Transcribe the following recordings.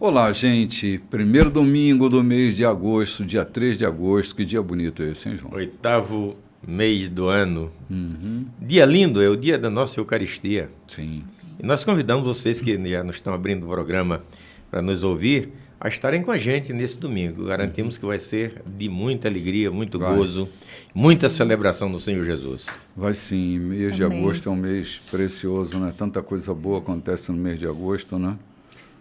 Olá, gente. Primeiro domingo do mês de agosto, dia 3 de agosto. Que dia bonito é esse, hein, João? 8º mês do ano. Dia lindo, é o dia da nossa Eucaristia. Sim. E nós convidamos vocês que já nos estão abrindo o programa para nos ouvir, a estarem com a gente nesse domingo. Garantimos que vai ser de muita alegria, muito gozo, muita celebração do Senhor Jesus. Vai sim. Mês de agosto é um mês precioso, né? Tanta coisa boa acontece no mês de agosto, né?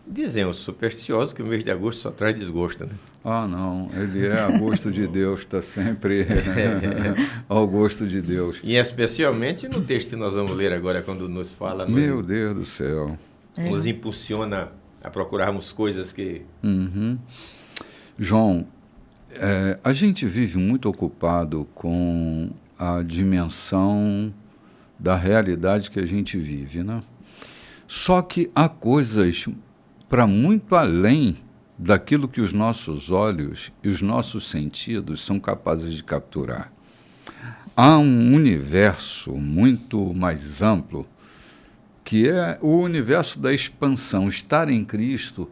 Dizem os supersticiosos que o mês de agosto só traz desgosto, né? Ah, não. Ele é a gosto de Deus, está sempre ao gosto de Deus. E especialmente no texto que nós vamos ler agora, quando nos fala... Meu Deus do céu. Nos impulsiona a procurarmos coisas que... João, a gente vive muito ocupado com a dimensão da realidade que a gente vive, né? Só que há coisas para muito além daquilo que os nossos olhos e os nossos sentidos são capazes de capturar. Há um universo muito mais amplo, que é o universo da expansão. Estar em Cristo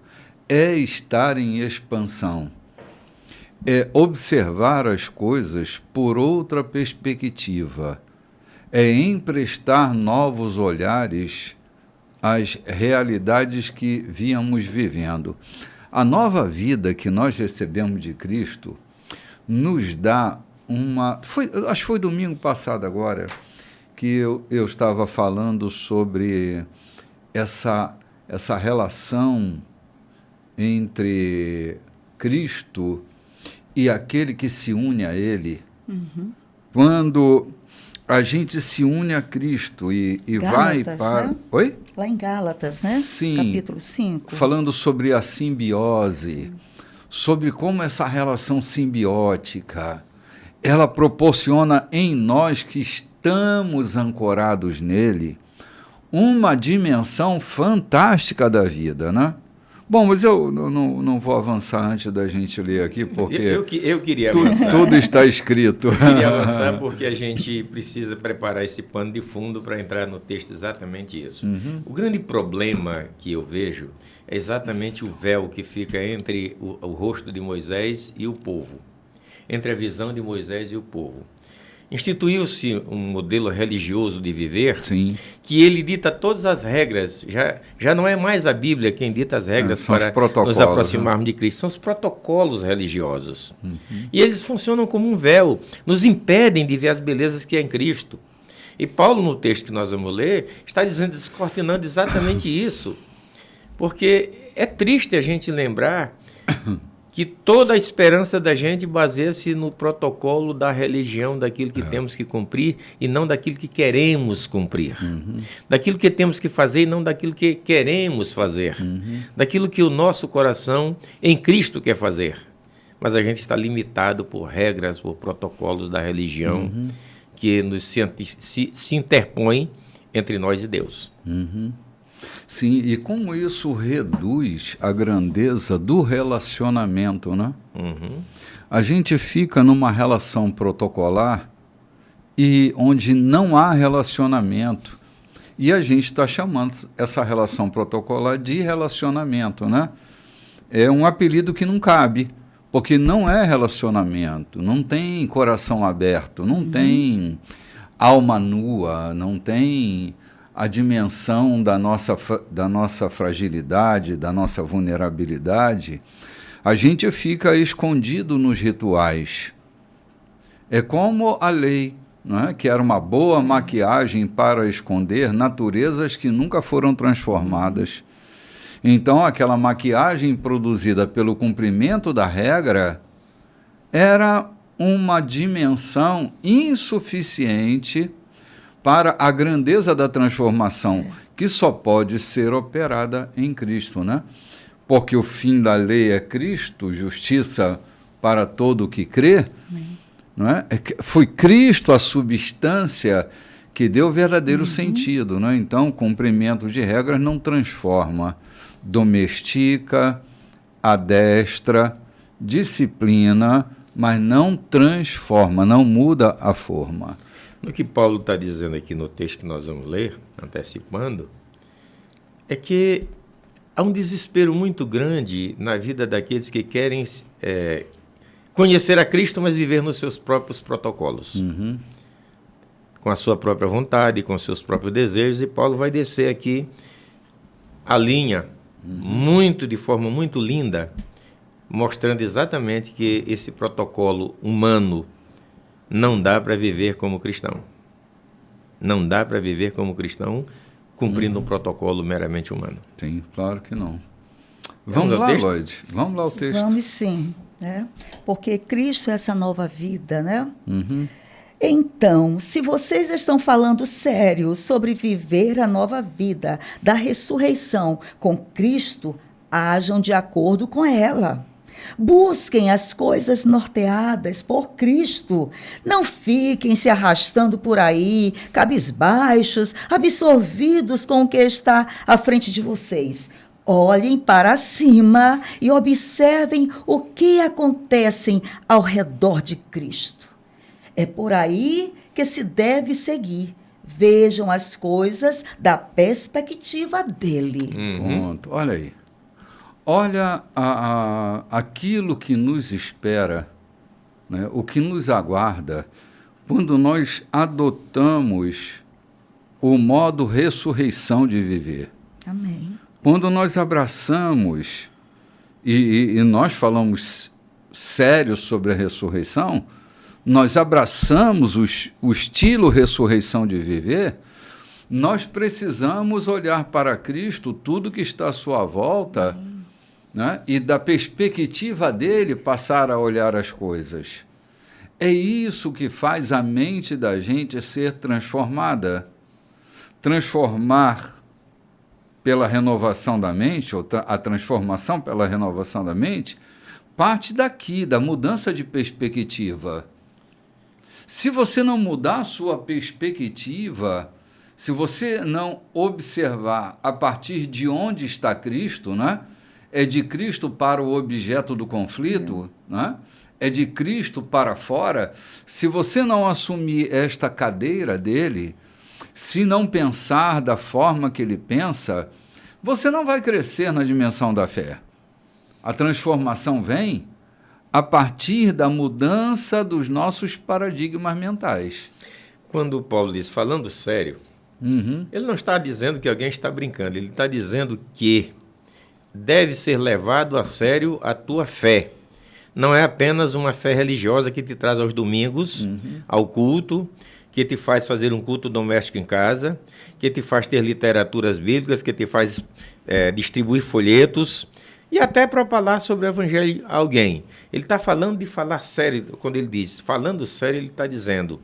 é estar em expansão. É observar as coisas por outra perspectiva. É emprestar novos olhares às realidades que víamos vivendo. A nova vida que nós recebemos de Cristo nos dá acho que foi domingo passado agora, que eu estava falando sobre essa relação entre Cristo e aquele que se une a Ele. Quando a gente se une a Cristo e vai para... Né? Oi? Lá em Gálatas, né? Sim. Capítulo 5. Falando sobre a simbiose, sobre como essa relação simbiótica, ela proporciona em nós que estamos ancorados nele uma dimensão fantástica da vida, né? Bom, mas eu não vou avançar antes da gente ler aqui, porque eu queria avançar. Tudo está escrito. Eu queria avançar porque a gente precisa preparar esse pano de fundo para entrar no texto exatamente isso. O grande problema que eu vejo é exatamente o véu que fica entre o rosto de Moisés e o povo, entre a visão de Moisés e o povo. Instituiu-se um modelo religioso de viver, Sim, que ele dita todas as regras. Já não é mais a Bíblia quem dita as regras para nos aproximarmos de Cristo. São os protocolos religiosos. E eles funcionam como um véu, nos impedem de ver as belezas que há em Cristo. E Paulo, no texto que nós vamos ler, está descortinando exatamente isso. Porque é triste a gente lembrar que toda a esperança da gente baseia-se no protocolo da religião, daquilo que temos que cumprir e não daquilo que queremos cumprir. Daquilo que temos que fazer e não daquilo que queremos fazer. Daquilo que o nosso coração em Cristo quer fazer. Mas a gente está limitado por regras, por protocolos da religião que se interpõem entre nós e Deus. Sim, e como isso reduz a grandeza do relacionamento, né? A gente fica numa relação protocolar e onde não há relacionamento. E a gente está chamando essa relação protocolar de relacionamento, né? É um apelido que não cabe, porque não é relacionamento, não tem coração aberto, não tem alma nua, não tem a dimensão da nossa fragilidade, da nossa vulnerabilidade. A gente fica escondido nos rituais. É como a lei, não é? Que era uma boa maquiagem para esconder naturezas que nunca foram transformadas. Então, aquela maquiagem produzida pelo cumprimento da regra era uma dimensão insuficiente para a grandeza da transformação, que só pode ser operada em Cristo, né? Porque o fim da lei é Cristo, justiça para todo o que crê, não é? Foi Cristo a substância que deu o verdadeiro sentido, né? Então, o cumprimento de regras não transforma, domestica, adestra, disciplina, mas não transforma, não muda a forma. O que Paulo está dizendo aqui no texto que nós vamos ler, antecipando, é que há um desespero muito grande na vida daqueles que querem conhecer a Cristo, mas viver nos seus próprios protocolos. Com a sua própria vontade, com seus próprios desejos. E Paulo vai descer aqui a linha, de forma muito linda, mostrando exatamente que esse protocolo humano não dá para viver como cristão. Não dá para viver como cristão cumprindo um protocolo meramente humano. Sim, claro que não. Vamos lá, Lloyd. Vamos lá ao texto. Vamos sim, né? Porque Cristo é essa nova vida, né? Então, se vocês estão falando sério sobre viver a nova vida da ressurreição com Cristo, ajam de acordo com ela. Busquem as coisas norteadas por Cristo. Não fiquem se arrastando por aí, cabisbaixos, absorvidos com o que está à frente de vocês. Olhem para cima e observem o que acontece ao redor de Cristo. É por aí que se deve seguir. Vejam as coisas da perspectiva dele. Ponto. Olha aí. Olha aquilo que nos espera, né? O que nos aguarda quando nós adotamos o modo ressurreição de viver. Amém. Quando nós abraçamos e nós falamos sério sobre a ressurreição, nós abraçamos o estilo ressurreição de viver, nós precisamos olhar para Cristo, tudo que está à sua volta, né? E da perspectiva dele passar a olhar as coisas. É isso que faz a mente da gente ser transformada. Transformar pela renovação da mente, ou a transformação pela renovação da mente, parte daqui, da mudança de perspectiva. Se você não mudar a sua perspectiva, se você não observar a partir de onde está Cristo, né? É de Cristo para o objeto do conflito, né? É de Cristo para fora. Se você não assumir esta cadeira dele, se não pensar da forma que ele pensa, você não vai crescer na dimensão da fé. A transformação vem a partir da mudança dos nossos paradigmas mentais. Quando o Paulo diz, falando sério, ele não está dizendo que alguém está brincando, ele está dizendo que deve ser levado a sério a tua fé. Não é apenas uma fé religiosa que te traz aos domingos, ao culto, que te faz fazer um culto doméstico em casa, que te faz ter literaturas bíblicas, que te faz distribuir folhetos, e até propalar sobre o evangelho a alguém. Ele está falando de falar sério, quando ele diz, falando sério, ele está dizendo,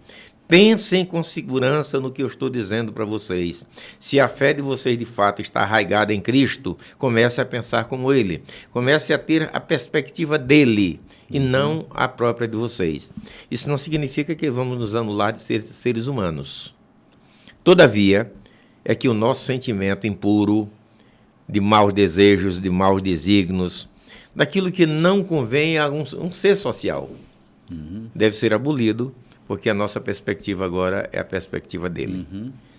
pensem com segurança no que eu estou dizendo para vocês. Se a fé de vocês de fato está arraigada em Cristo, comece a pensar como Ele. Comece a ter a perspectiva dele e não a própria de vocês. Isso não significa que vamos nos anular de ser seres humanos. Todavia, é que o nosso sentimento impuro, de maus desejos, de maus desígnios, daquilo que não convém a um ser social, deve ser abolido, porque a nossa perspectiva agora é a perspectiva dele.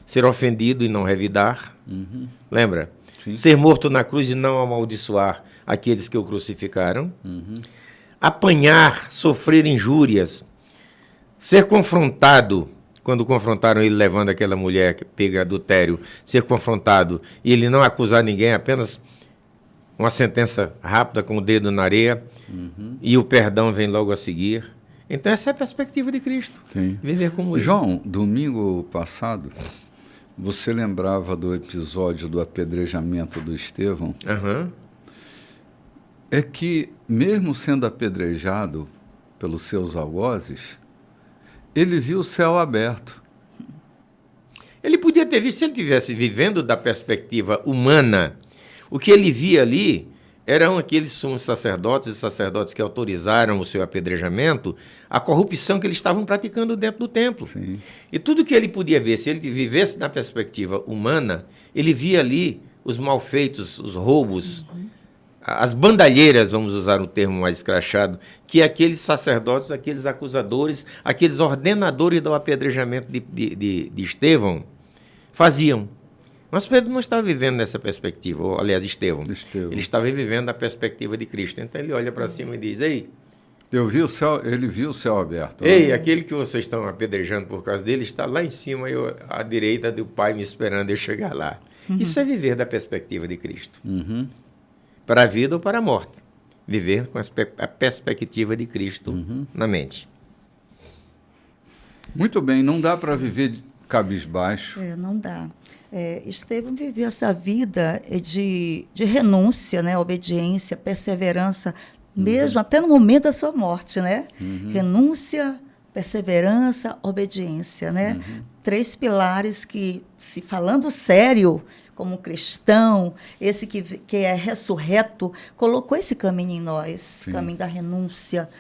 Ser ofendido e não revidar, lembra? Sim. Ser morto na cruz e não amaldiçoar aqueles que o crucificaram, apanhar, sofrer injúrias, ser confrontado, quando confrontaram ele levando aquela mulher que pega adultério, ser confrontado e ele não acusar ninguém, apenas uma sentença rápida com o dedo na areia, e o perdão vem logo a seguir. Então essa é a perspectiva de Cristo. Sim. Viver como ele. João, domingo passado, você lembrava do episódio do apedrejamento do Estevão? É que, mesmo sendo apedrejado pelos seus algozes, ele viu o céu aberto. Ele podia ter visto, se ele estivesse vivendo da perspectiva humana, o que ele via ali eram aqueles sumos sacerdotes e sacerdotes que autorizaram o seu apedrejamento, a corrupção que eles estavam praticando dentro do templo. Sim. E tudo que ele podia ver, se ele vivesse na perspectiva humana, ele via ali os malfeitos, os roubos, as bandalheiras, vamos usar um termo mais escrachado, que aqueles sacerdotes, aqueles acusadores, aqueles ordenadores do apedrejamento de Estevão faziam. Mas Pedro não estava vivendo nessa perspectiva, ou, aliás, Estevão. Ele estava vivendo a perspectiva de Cristo. Então ele olha para cima e diz, ei... Ele viu o céu aberto. Ei, aquele que vocês estão apedrejando por causa dele está lá em cima, à direita do Pai me esperando eu chegar lá. Isso é viver da perspectiva de Cristo. Para a vida ou para a morte. Viver com a perspectiva de Cristo na mente. Muito bem, não dá para viver cabisbaixo. Não dá. Estevão viveu essa vida de renúncia, né? Obediência, perseverança, mesmo até no momento da sua morte, né? Renúncia, perseverança, obediência, né? 3 pilares que, se falando sério, como cristão, esse que é ressurreto, colocou esse caminho em nós, caminho da renúncia,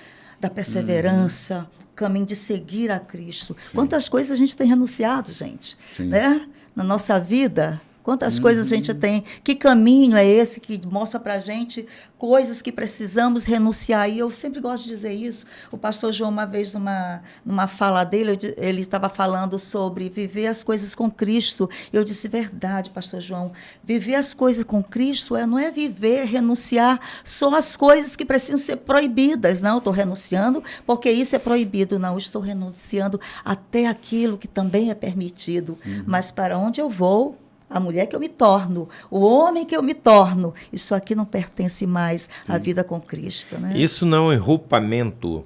da perseverança, caminho de seguir a Cristo. Quantas coisas a gente tem renunciado, gente, né? Na nossa vida. Quantas coisas a gente tem, que caminho é esse que mostra para a gente coisas que precisamos renunciar. E eu sempre gosto de dizer isso. O pastor João, uma vez, numa fala dele, ele estava falando sobre viver as coisas com Cristo. Eu disse, verdade, pastor João, viver as coisas com Cristo não é viver, renunciar só as coisas que precisam ser proibidas. Não, estou renunciando porque isso é proibido. Não, estou renunciando até aquilo que também é permitido. Mas para onde eu vou? A mulher que eu me torno, o homem que eu me torno, isso aqui não pertence mais à vida com Cristo. Né? Isso não é enroupamento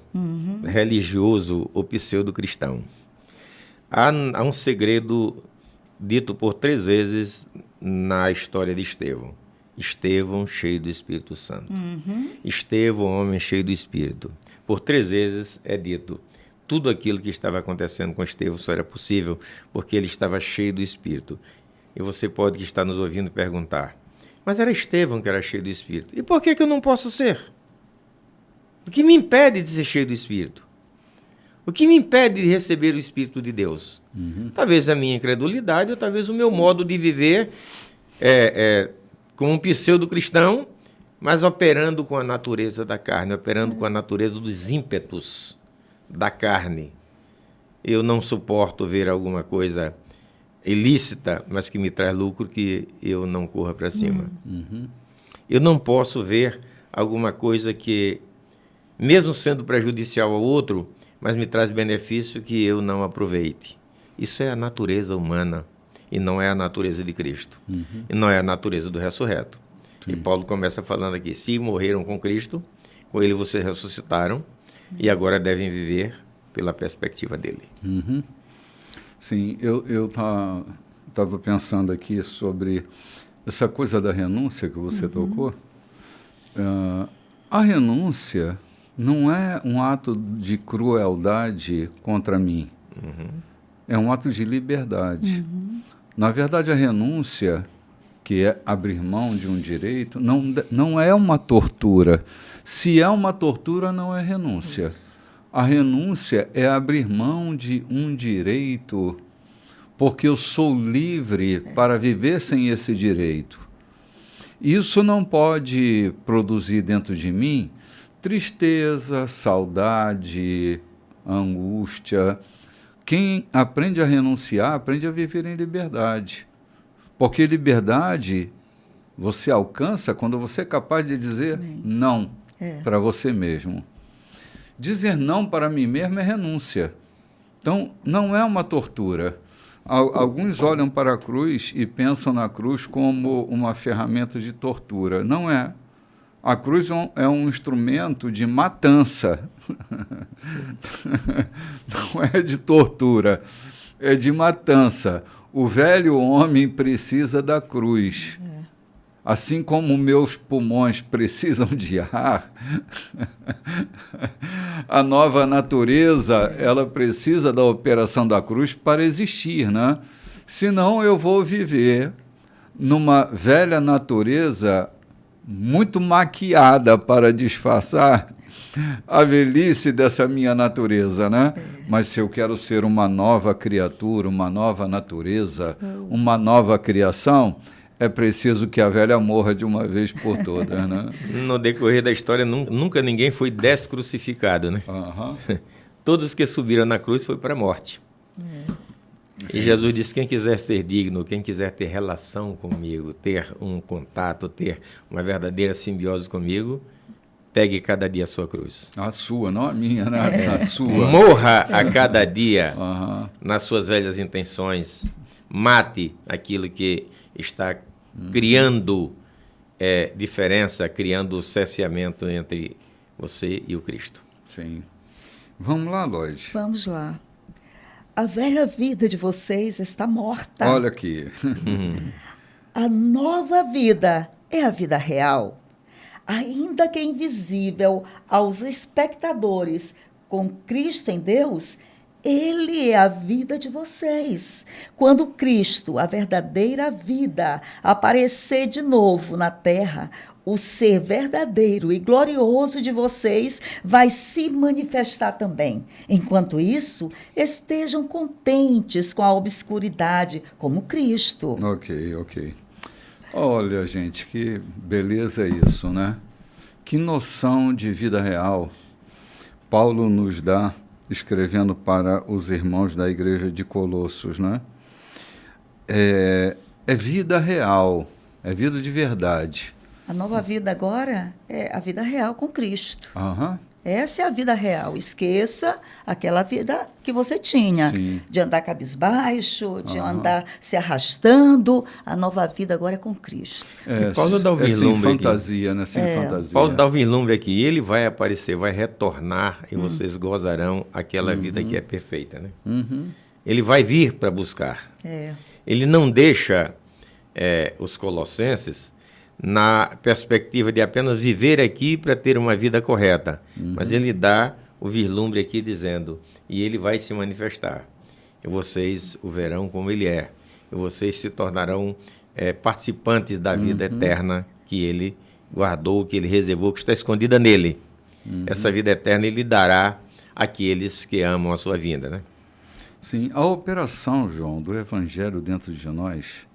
religioso ou pseudo-cristão. Há um segredo dito por 3 vezes na história de Estevão. Estevão, cheio do Espírito Santo. Estevão, homem cheio do Espírito. Por 3 vezes é dito. Tudo aquilo que estava acontecendo com Estevão só era possível porque ele estava cheio do Espírito. E você pode, que está nos ouvindo, perguntar, mas era Estevão que era cheio do Espírito. E por que eu não posso ser? O que me impede de ser cheio do Espírito? O que me impede de receber o Espírito de Deus? Talvez a minha incredulidade, ou talvez o meu modo de viver como um pseudo-cristão, mas operando com a natureza da carne, operando com a natureza dos ímpetos da carne. Eu não suporto ver alguma coisa ilícita, mas que me traz lucro, que eu não corra para cima. Eu não posso ver alguma coisa que, mesmo sendo prejudicial ao outro, mas me traz benefício, que eu não aproveite. Isso é a natureza humana e não é a natureza de Cristo. E não é a natureza do ressurreto. E Paulo começa falando aqui, se morreram com Cristo, com ele vocês ressuscitaram e agora devem viver pela perspectiva dele. Sim, eu estava pensando aqui sobre essa coisa da renúncia que você tocou. A renúncia não é um ato de crueldade contra mim. É um ato de liberdade. Na verdade, a renúncia, que é abrir mão de um direito, não é uma tortura. Se é uma tortura, não é renúncia. A renúncia é abrir mão de um direito, porque eu sou livre para viver sem esse direito. Isso não pode produzir dentro de mim tristeza, saudade, angústia. Quem aprende a renunciar, aprende a viver em liberdade. Porque liberdade você alcança quando você é capaz de dizer não para você mesmo. Dizer não para mim mesmo é renúncia. Então, não é uma tortura. Alguns olham para a cruz e pensam na cruz como uma ferramenta de tortura. Não é. A cruz é um instrumento de matança. Não é de tortura, é de matança. O velho homem precisa da cruz. Assim como meus pulmões precisam de ar, a nova natureza, ela precisa da operação da cruz para existir, né? Senão eu vou viver numa velha natureza muito maquiada para disfarçar a velhice dessa minha natureza, né? Mas se eu quero ser uma nova criatura, uma nova natureza, uma nova criação, é preciso que a velha morra de uma vez por todas, né? No decorrer da história, nunca ninguém foi descrucificado, né? Todos que subiram na cruz foi para a morte. E Jesus disse, quem quiser ser digno, quem quiser ter relação comigo, ter um contato, ter uma verdadeira simbiose comigo, pegue cada dia a sua cruz. A sua, não a minha, né? A sua. Morra a cada dia nas suas velhas intenções. Mate aquilo que está criando diferença, criando cerceamento entre você e o Cristo. Sim. Vamos lá, Lloyd. Vamos lá. A velha vida de vocês está morta. Olha aqui. A nova vida é a vida real. Ainda que invisível aos espectadores, com Cristo em Deus, Ele é a vida de vocês. Quando Cristo, a verdadeira vida, aparecer de novo na terra, o ser verdadeiro e glorioso de vocês vai se manifestar também. Enquanto isso, estejam contentes com a obscuridade, como Cristo. Ok. Olha, gente, que beleza é isso, né? Que noção de vida real Paulo nos dá, escrevendo para os irmãos da igreja de Colossos, né? É vida real, é vida de verdade. A nova vida agora é a vida real com Cristo. Uhum. Essa é a vida real. Esqueça aquela vida que você tinha, Sim. de andar cabisbaixo, de andar se arrastando. A nova vida agora é com Cristo. Paulo dá o sem fantasia, aqui, né? Sem fantasia. Paulo dá o vislumbre aqui. Ele vai aparecer, vai retornar e vocês gozarão aquela vida que é perfeita, né? Ele vai vir para buscar. Ele não deixa os colossenses na perspectiva de apenas viver aqui para ter uma vida correta. Mas ele dá o vislumbre aqui dizendo, e ele vai se manifestar. E vocês o verão como ele é. E vocês se tornarão participantes da vida eterna que ele guardou, que ele reservou, que está escondida nele. Essa vida eterna ele dará àqueles que amam a sua vinda, né? Sim, a operação, João, do Evangelho dentro de nós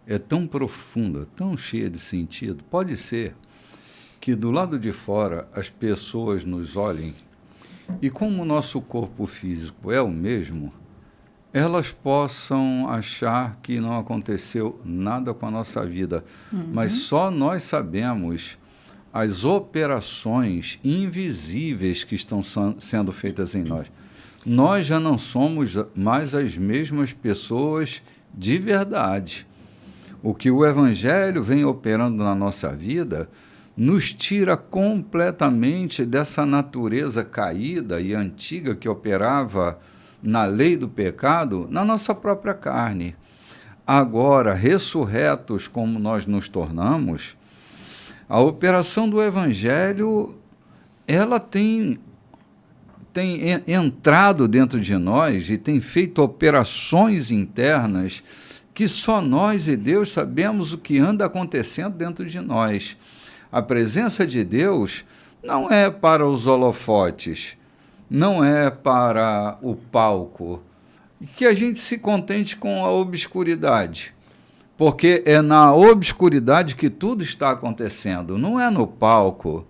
é tão profunda, tão cheia de sentido. Pode ser que do lado de fora as pessoas nos olhem e, como o nosso corpo físico é o mesmo, elas possam achar que não aconteceu nada com a nossa vida. Mas só nós sabemos as operações invisíveis que estão sendo feitas em nós. Nós já não somos mais as mesmas pessoas de verdade. O que o Evangelho vem operando na nossa vida nos tira completamente dessa natureza caída e antiga que operava na lei do pecado na nossa própria carne. Agora, ressurretos como nós nos tornamos, a operação do Evangelho ela tem entrado dentro de nós e tem feito operações internas que só nós e Deus sabemos o que anda acontecendo dentro de nós. A presença de Deus não é para os holofotes, não é para o palco. Que a gente se contente com a obscuridade, porque é na obscuridade que tudo está acontecendo, não é no palco,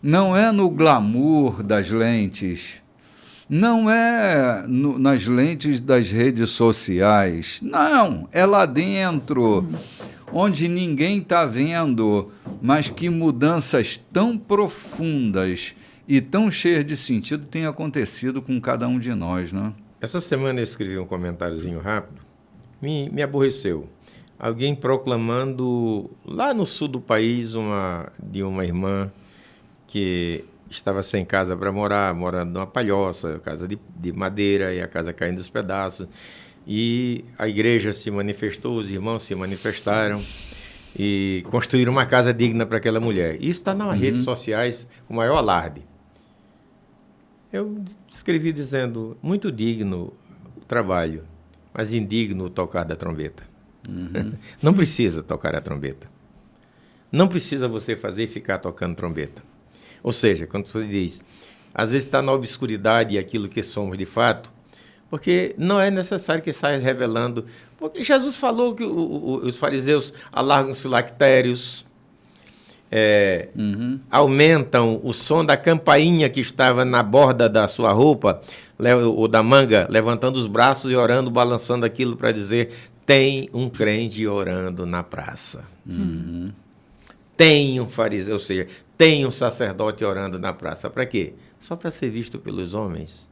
não é no glamour das lentes, não é nas lentes das redes sociais, não, é lá dentro, onde ninguém está vendo, mas que mudanças tão profundas e tão cheias de sentido têm acontecido com cada um de nós, né? Essa semana eu escrevi um comentáriozinho rápido, me aborreceu. Alguém proclamando, lá no sul do país, de uma irmã que estava sem casa para morar, morando numa palhoça, casa de madeira, e a casa caindo dos pedaços. E a igreja se manifestou, os irmãos se manifestaram e construíram uma casa digna para aquela mulher. Isso está nas redes sociais com o maior alarde. Eu escrevi dizendo, muito digno o trabalho, mas indigno o tocar da trombeta. Não precisa tocar a trombeta. Não precisa você fazer e ficar tocando trombeta. Ou seja, quando você diz, às vezes está na obscuridade aquilo que somos de fato, porque não é necessário que saia revelando. Porque Jesus falou que os fariseus alargam os filactérios, aumentam o som da campainha que estava na borda da sua roupa ou da manga, levantando os braços e orando, balançando aquilo para dizer: tem um crente orando na praça. Tem um fariseu, ou seja, tem um sacerdote orando na praça. Para quê? Só para ser visto pelos homens.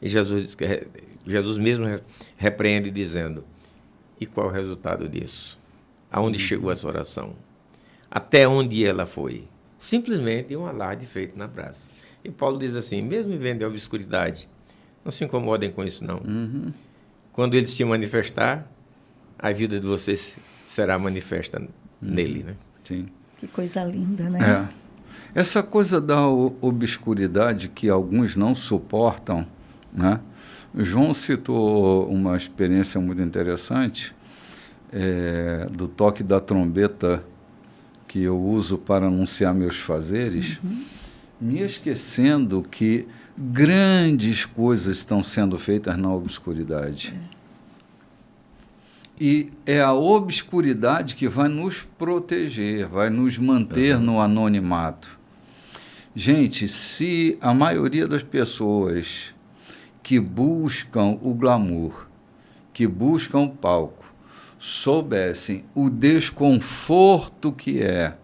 E Jesus mesmo repreende dizendo: e qual é o resultado disso? Aonde chegou essa oração? Até onde ela foi? Simplesmente um alarde feito na praça. E Paulo diz assim: mesmo vivendo em obscuridade, não se incomodem com isso, não. Quando ele se manifestar, a vida de vocês será manifesta nele, né? Sim. Que coisa linda, né? Essa coisa da obscuridade que alguns não suportam, né? João citou uma experiência muito interessante do toque da trombeta que eu uso para anunciar meus fazeres, me esquecendo que grandes coisas estão sendo feitas na obscuridade. E é a obscuridade que vai nos proteger, vai nos manter no anonimato. Gente, se a maioria das pessoas que buscam o glamour, que buscam o palco, soubessem o desconforto que é,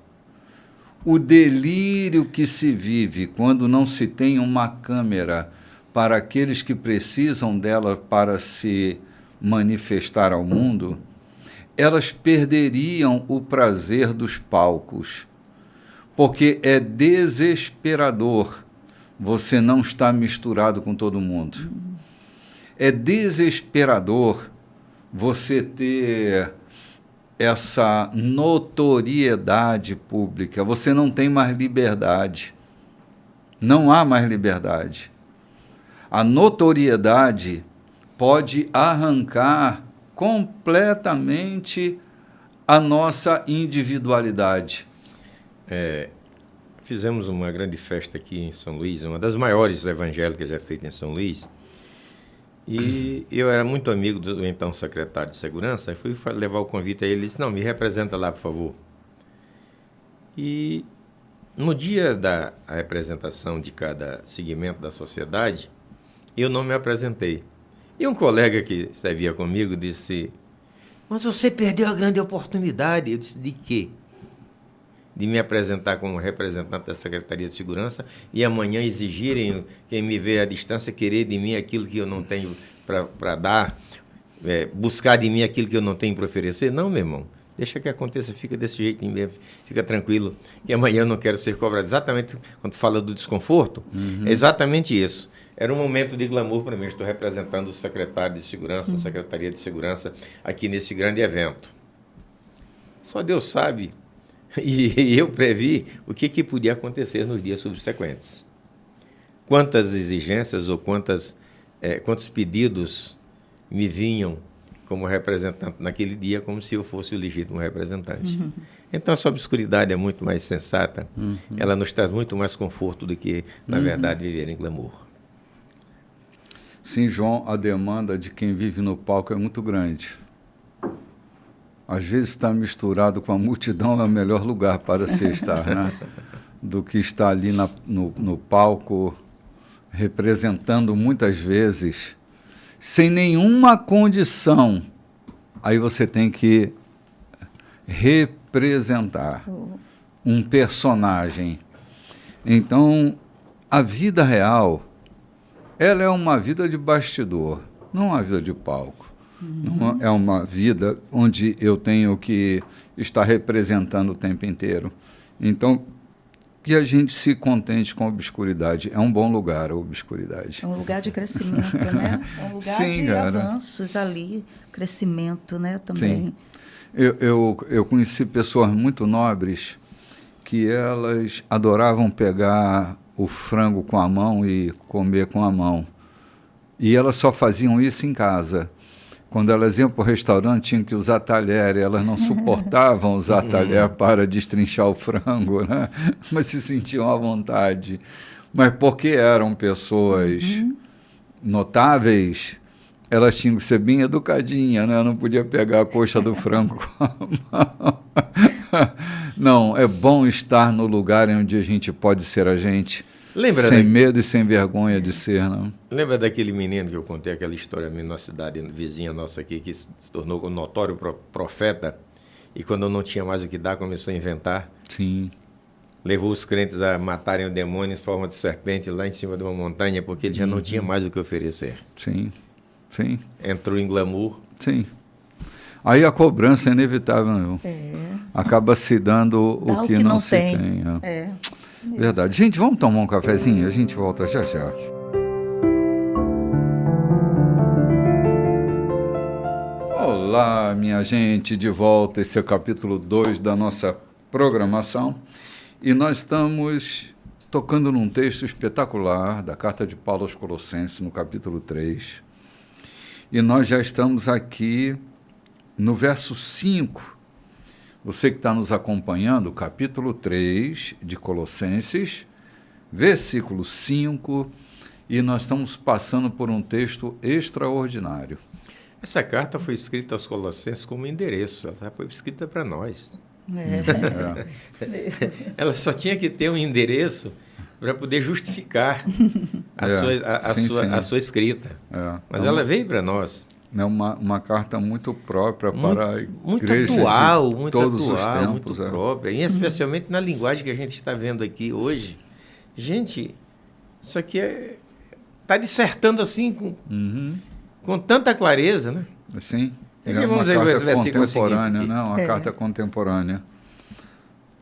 o delírio que se vive quando não se tem uma câmera para aqueles que precisam dela para se manifestar ao mundo, elas perderiam o prazer dos palcos, porque é desesperador você não estar misturado com todo mundo. É desesperador você ter essa notoriedade pública. Você não tem mais liberdade. Não há mais liberdade. A notoriedade pode arrancar completamente a nossa individualidade. Fizemos uma grande festa aqui em São Luís, uma das maiores evangélicas já feita em São Luís, e eu era muito amigo do então secretário de Segurança, e fui levar o convite a ele, ele disse: não, me representa lá, por favor. E no dia da representação de cada segmento da sociedade, eu não me apresentei. E um colega que servia comigo disse: mas você perdeu a grande oportunidade. Eu disse: de quê? De me apresentar como representante da Secretaria de Segurança e amanhã exigirem, quem me vê à distância, querer de mim aquilo que eu não tenho para dar, buscar de mim aquilo que eu não tenho para oferecer. Não, meu irmão, deixa que aconteça, fica desse jeito mesmo, fica tranquilo, e amanhã eu não quero ser cobrado. Exatamente quando fala do desconforto, é exatamente isso. Era um momento de glamour para mim, estou representando o secretário de Segurança, a Secretaria de Segurança, aqui nesse grande evento. Só Deus sabe. E eu previ o que podia acontecer nos dias subsequentes. Quantas exigências ou quantos pedidos me vinham como representante naquele dia, como se eu fosse o legítimo representante. Então, essa obscuridade é muito mais sensata, ela nos traz muito mais conforto do que, na verdade, viver em glamour. Sim, João, a demanda de quem vive no palco é muito grande. Às vezes estar misturado com a multidão é o melhor lugar para se estar, né? Do que estar ali no palco, representando muitas vezes, sem nenhuma condição. Aí você tem que representar um personagem. Então, a vida real, ela é uma vida de bastidor, não uma vida de palco. Não é uma vida onde eu tenho que estar representando o tempo inteiro. Então, que a gente se contente com a obscuridade. É um bom lugar, a obscuridade. É um lugar de crescimento, né? É um lugar de avanços ali, crescimento, né, também. Sim. Eu conheci pessoas muito nobres que elas adoravam pegar o frango com a mão e comer com a mão. E elas só faziam isso em casa. Quando elas iam para o restaurante, tinham que usar talher, elas não suportavam usar talher para destrinchar o frango, né? Mas se sentiam à vontade. Mas porque eram pessoas notáveis, elas tinham que ser bem educadinhas, né? Não podia pegar a coxa do frango com a mão. Não, é bom estar no lugar onde a gente pode ser a gente. Sem medo e sem vergonha de ser, não? Lembra daquele menino que eu contei aquela história na cidade vizinha nossa aqui, que se tornou um notório profeta, e quando não tinha mais o que dar, começou a inventar? Sim. Levou os crentes a matarem o demônio em forma de serpente lá em cima de uma montanha, porque ele já não tinha mais o que oferecer. Sim, sim. Entrou em glamour. Sim. Aí a cobrança é inevitável, não. Acaba se dando o que não se tem. Verdade. Gente, vamos tomar um cafezinho? A gente volta já já. Olá, minha gente, de volta. Esse é o capítulo 2 da nossa programação. E nós estamos tocando num texto espetacular da Carta de Paulo aos Colossenses, no capítulo 3. E nós já estamos aqui no verso 5. Você que está nos acompanhando, capítulo 3 de Colossenses, versículo 5, e nós estamos passando por um texto extraordinário. Essa carta foi escrita aos Colossenses como endereço, ela foi escrita para nós. Ela só tinha que ter um endereço para poder justificar a sua escrita. Mas ela veio para nós. É uma carta muito própria para a muito igreja atual, de muito todos atual, os tempos. Muito própria, e especialmente na linguagem que a gente está vendo aqui hoje. Gente, isso aqui está dissertando assim com tanta clareza, né? Sim. Vamos ver esse versículo contemporânea, não? Uma carta contemporânea.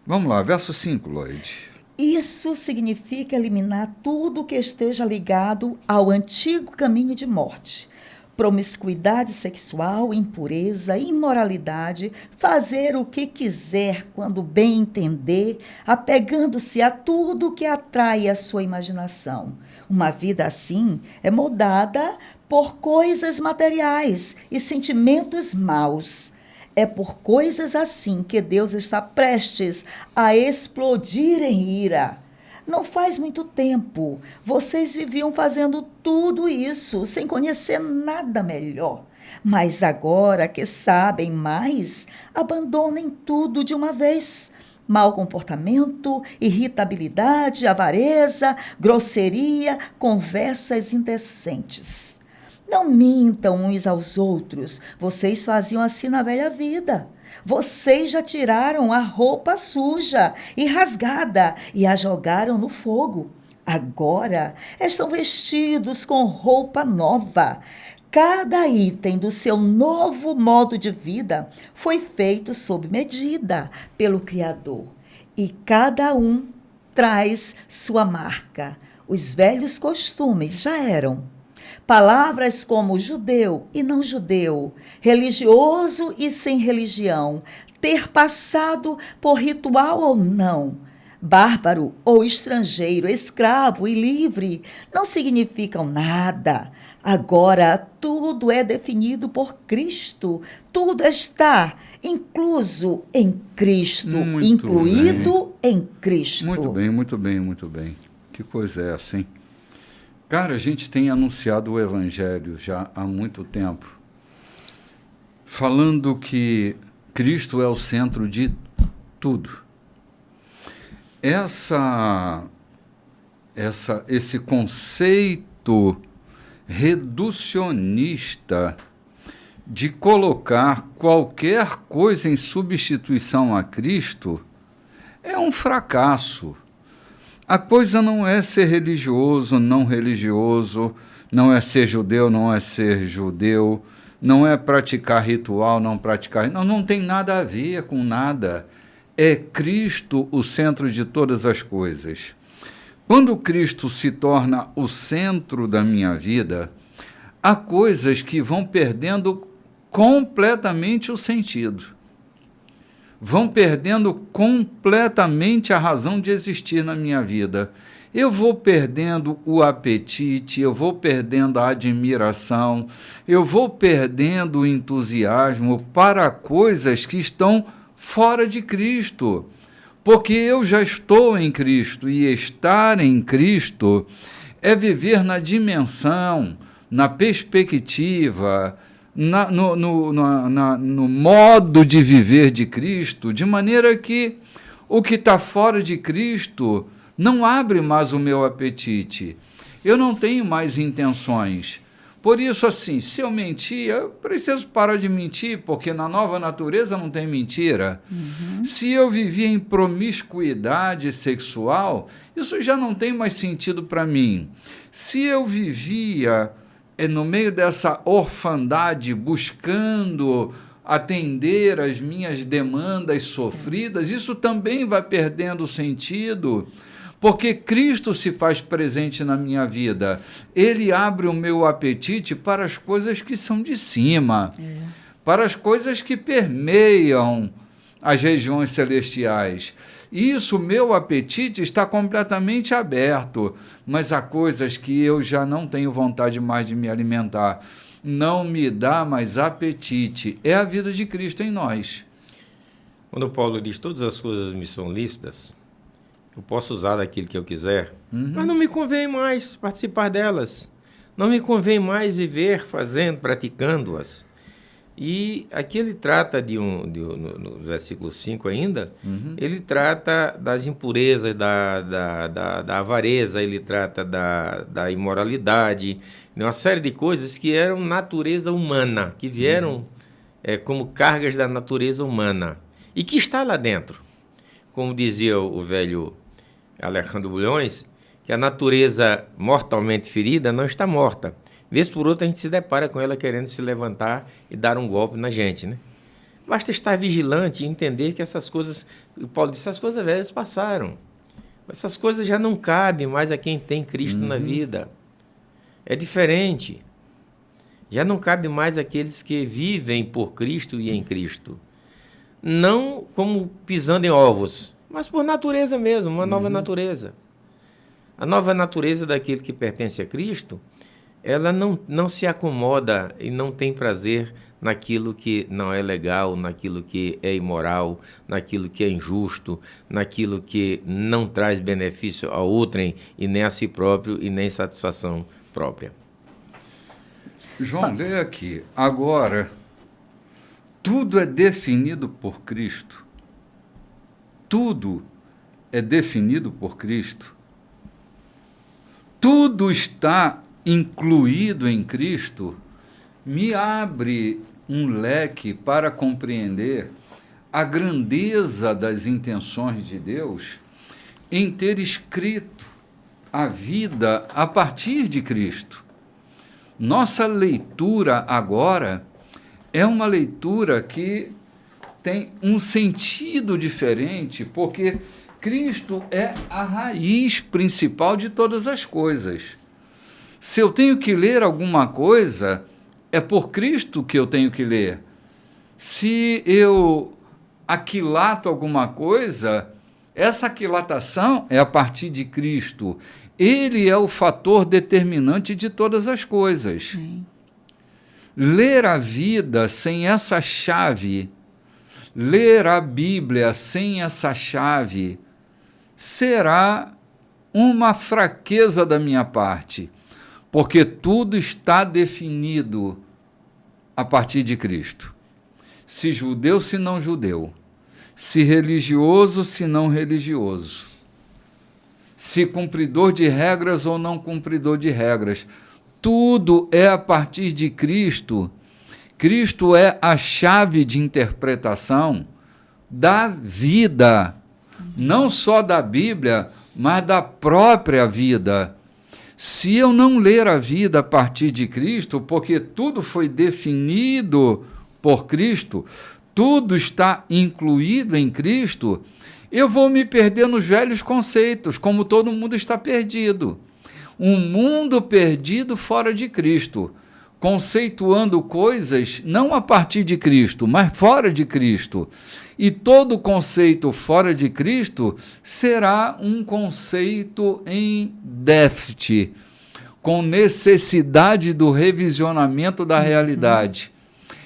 Vamos lá, verso 5, Lloyd. Isso significa eliminar tudo que esteja ligado ao antigo caminho de morte. Promiscuidade sexual, impureza, imoralidade, fazer o que quiser quando bem entender, apegando-se a tudo que atrai a sua imaginação. Uma vida assim é moldada por coisas materiais e sentimentos maus. É por coisas assim que Deus está prestes a explodir em ira. Não faz muito tempo, vocês viviam fazendo tudo isso sem conhecer nada melhor. Mas agora que sabem mais, abandonem tudo de uma vez. Mau comportamento, irritabilidade, avareza, grosseria, conversas indecentes. Não mintam uns aos outros, vocês faziam assim na velha vida. Vocês já tiraram a roupa suja e rasgada e a jogaram no fogo. Agora estão vestidos com roupa nova. Cada item do seu novo modo de vida foi feito sob medida pelo Criador. E cada um traz sua marca. Os velhos costumes já eram. Palavras como judeu e não judeu, religioso e sem religião, ter passado por ritual ou não, bárbaro ou estrangeiro, escravo e livre, não significam nada. Agora tudo é definido por Cristo, tudo está incluso em Cristo, incluído em Cristo. Muito bem, muito bem, muito bem. Que coisa é assim? Cara, a gente tem anunciado o Evangelho já há muito tempo, falando que Cristo é o centro de tudo. Esse conceito reducionista de colocar qualquer coisa em substituição a Cristo é um fracasso. A coisa não é ser religioso, não religioso, não é ser judeu, não é ser judeu, não é praticar ritual, não praticar... Não tem nada a ver com nada. É Cristo o centro de todas as coisas. Quando Cristo se torna o centro da minha vida, há coisas que vão perdendo completamente o sentido. Vão perdendo completamente a razão de existir na minha vida. Eu vou perdendo o apetite, eu vou perdendo a admiração, eu vou perdendo o entusiasmo para coisas que estão fora de Cristo. Porque eu já estou em Cristo, e estar em Cristo é viver na dimensão, na perspectiva, no modo de viver de Cristo, de maneira que O que está fora de Cristo não abre mais o meu apetite. Eu não tenho mais intenções. Por isso, assim, se eu mentir, eu preciso parar de mentir, porque na nova natureza não tem mentira. Se eu vivia em promiscuidade sexual, isso já não tem mais sentido para mim. Se eu vivia no meio dessa orfandade, buscando atender as minhas demandas sofridas, isso também vai perdendo sentido. Porque Cristo se faz presente na minha vida. Ele abre o meu apetite para as coisas que são de cima, para as coisas que permeiam as regiões celestiais. Isso, meu apetite está completamente aberto, mas há coisas que eu já não tenho vontade mais de me alimentar. Não me dá mais apetite. É a vida de Cristo em nós. Quando Paulo diz todas as coisas me são lícitas, eu posso usar daquilo que eu quiser, mas não me convém mais participar delas. Não me convém mais viver fazendo, praticando-as. E aqui ele trata no versículo 5 ainda, ele trata das impurezas, da avareza, ele trata da imoralidade, de uma série de coisas que eram natureza humana, que vieram como cargas da natureza humana, e que está lá dentro. Como dizia o velho Alejandro Bulhões, que a natureza mortalmente ferida não está morta. Vez por outra a gente se depara com ela querendo se levantar e dar um golpe na gente, né? Basta estar vigilante e entender que essas coisas, Paulo disse, essas coisas velhas passaram. Essas coisas já não cabem mais a quem tem Cristo na vida. É diferente. Já não cabe mais àqueles que vivem por Cristo e em Cristo. Não como pisando em ovos, mas por natureza mesmo, uma nova natureza. A nova natureza daquele que pertence a Cristo, ela não se acomoda e não tem prazer naquilo que não é legal, naquilo que é imoral, naquilo que é injusto, naquilo que não traz benefício a outrem e nem a si próprio e nem satisfação própria. João, lê aqui. Agora, tudo é definido por Cristo. Tudo é definido por Cristo. Tudo está incluído em Cristo, me abre um leque para compreender a grandeza das intenções de Deus em ter escrito a vida a partir de Cristo. Nossa leitura agora é uma leitura que tem um sentido diferente, porque Cristo é a raiz principal de todas as coisas. Se eu tenho que ler alguma coisa, é por Cristo que eu tenho que ler. Se eu aquilato alguma coisa, essa aquilatação é a partir de Cristo. Ele é o fator determinante de todas as coisas. Sim. Ler a vida sem essa chave, ler a Bíblia sem essa chave, será uma fraqueza da minha parte. Porque tudo está definido a partir de Cristo. Se judeu, se não judeu. Se religioso, se não religioso. Se cumpridor de regras ou não cumpridor de regras. Tudo é a partir de Cristo. Cristo é a chave de interpretação da vida. Não só da Bíblia, mas da própria vida. Se eu não ler a vida a partir de Cristo, porque tudo foi definido por Cristo, tudo está incluído em Cristo, eu vou me perder nos velhos conceitos, como todo mundo está perdido. Um mundo perdido fora de Cristo, conceituando coisas não a partir de Cristo, mas fora de Cristo. E todo conceito fora de Cristo será um conceito em déficit, com necessidade do revisionamento da realidade.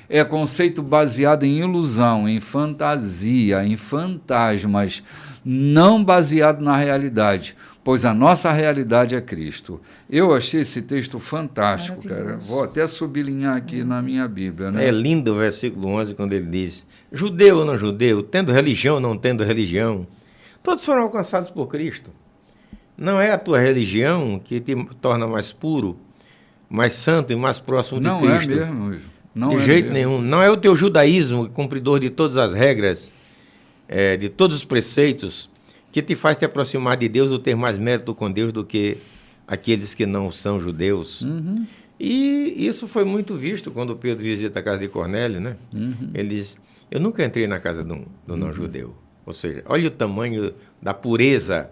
É conceito baseado em ilusão, em fantasia, em fantasmas, não baseado na realidade, pois a nossa realidade é Cristo. Eu achei esse texto fantástico, cara. Vou até sublinhar aqui na minha Bíblia, né? É lindo o versículo 11, quando ele diz, judeu ou não judeu, tendo religião ou não tendo religião, Todos foram alcançados por Cristo. Não é a tua religião que te torna mais puro, mais santo e mais próximo de Cristo. Não é mesmo. Não de jeito nenhum. Não é o teu judaísmo, cumpridor de todas as regras, de todos os preceitos, que te faz te aproximar de Deus ou ter mais mérito com Deus do que aqueles que não são judeus. Uhum. E isso foi muito visto quando Pedro visita a casa de Cornélio, né? Uhum. Eu nunca entrei na casa do não-judeu. Ou seja, olha o tamanho da pureza,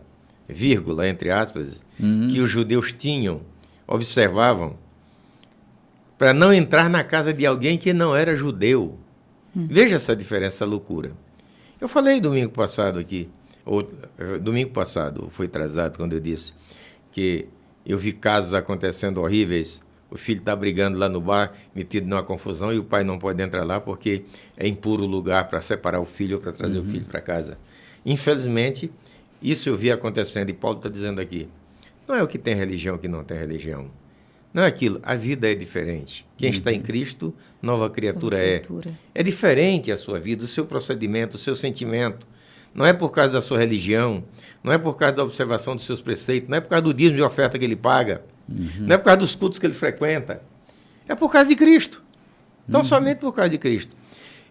vírgula, entre aspas, que os judeus tinham, observavam, para não entrar na casa de alguém que não era judeu. Veja essa diferença, essa loucura. Eu falei domingo passado aqui, domingo passado, foi atrasado, quando eu disse que eu vi casos acontecendo horríveis. O filho está brigando lá no bar, metido numa confusão, e o pai não pode entrar lá porque é impuro lugar para separar o filho ou para trazer o filho para casa. Infelizmente, isso eu vi acontecendo, e Paulo está dizendo aqui, não é o que tem religião que não tem religião. Não é aquilo, a vida é diferente. Quem está em Cristo, nova criatura é. É diferente a sua vida, o seu procedimento, o seu sentimento. Não é por causa da sua religião, não é por causa da observação dos seus preceitos, não é por causa do dízimo de oferta que ele paga, não é por causa dos cultos que ele frequenta. É por causa de Cristo. Então, somente por causa de Cristo.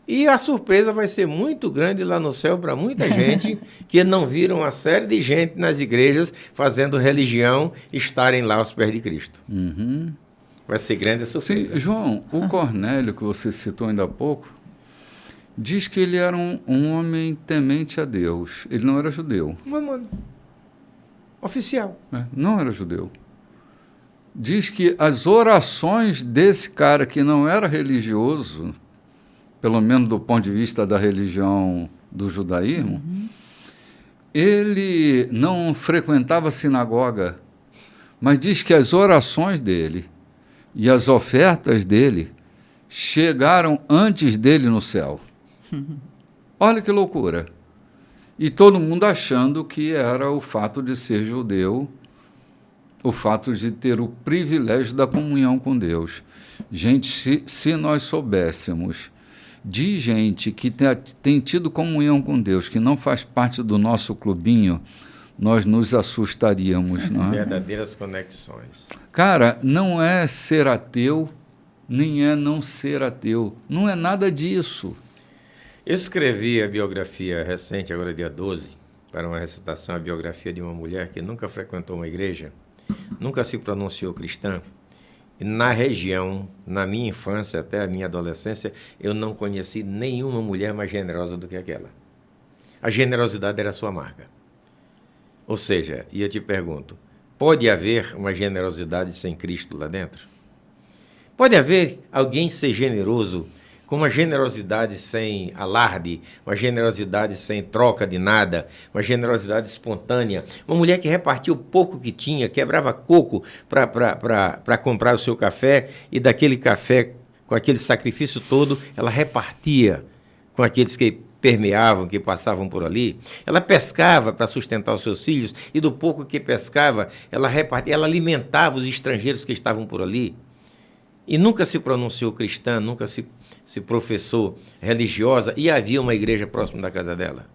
E a surpresa vai ser muito grande lá no céu para muita gente que não viram uma série de gente nas igrejas fazendo religião estarem lá aos pés de Cristo. Vai ser grande a surpresa. Sim, João, o Cornélio, que você citou ainda há pouco, diz que ele era um homem temente a Deus. Ele não era judeu. Mano. Oficial. Não era judeu. Diz que as orações desse cara que não era religioso, pelo menos do ponto de vista da religião do judaísmo, ele não frequentava a sinagoga, mas diz que as orações dele e as ofertas dele chegaram antes dele no céu. Olha que loucura. E todo mundo achando que era o fato de ser judeu, o fato de ter o privilégio da comunhão com Deus. Gente, se nós soubéssemos de gente que tem tido comunhão com Deus, que não faz parte do nosso clubinho, nós nos assustaríamos. Não é? Verdadeiras conexões. Cara, não é ser ateu, nem é não ser ateu. Não é nada disso. Eu escrevi a biografia recente, agora dia 12, para uma recitação, a biografia de uma mulher que nunca frequentou uma igreja, nunca se pronunciou cristã. E na região, na minha infância até a minha adolescência, eu não conheci nenhuma mulher mais generosa do que aquela. A generosidade era a sua marca. Ou seja, e eu te pergunto, pode haver uma generosidade sem Cristo lá dentro? Pode haver alguém ser generoso com uma generosidade sem alarde, uma generosidade sem troca de nada, uma generosidade espontânea, uma mulher que repartia o pouco que tinha, quebrava coco para comprar o seu café, e daquele café, com aquele sacrifício todo, ela repartia com aqueles que permeavam, que passavam por ali. Ela pescava para sustentar os seus filhos, e do pouco que pescava, ela repartia, ela alimentava os estrangeiros que estavam por ali. E nunca se pronunciou cristã, nunca se professou religiosa, e havia uma igreja próximo da casa dela.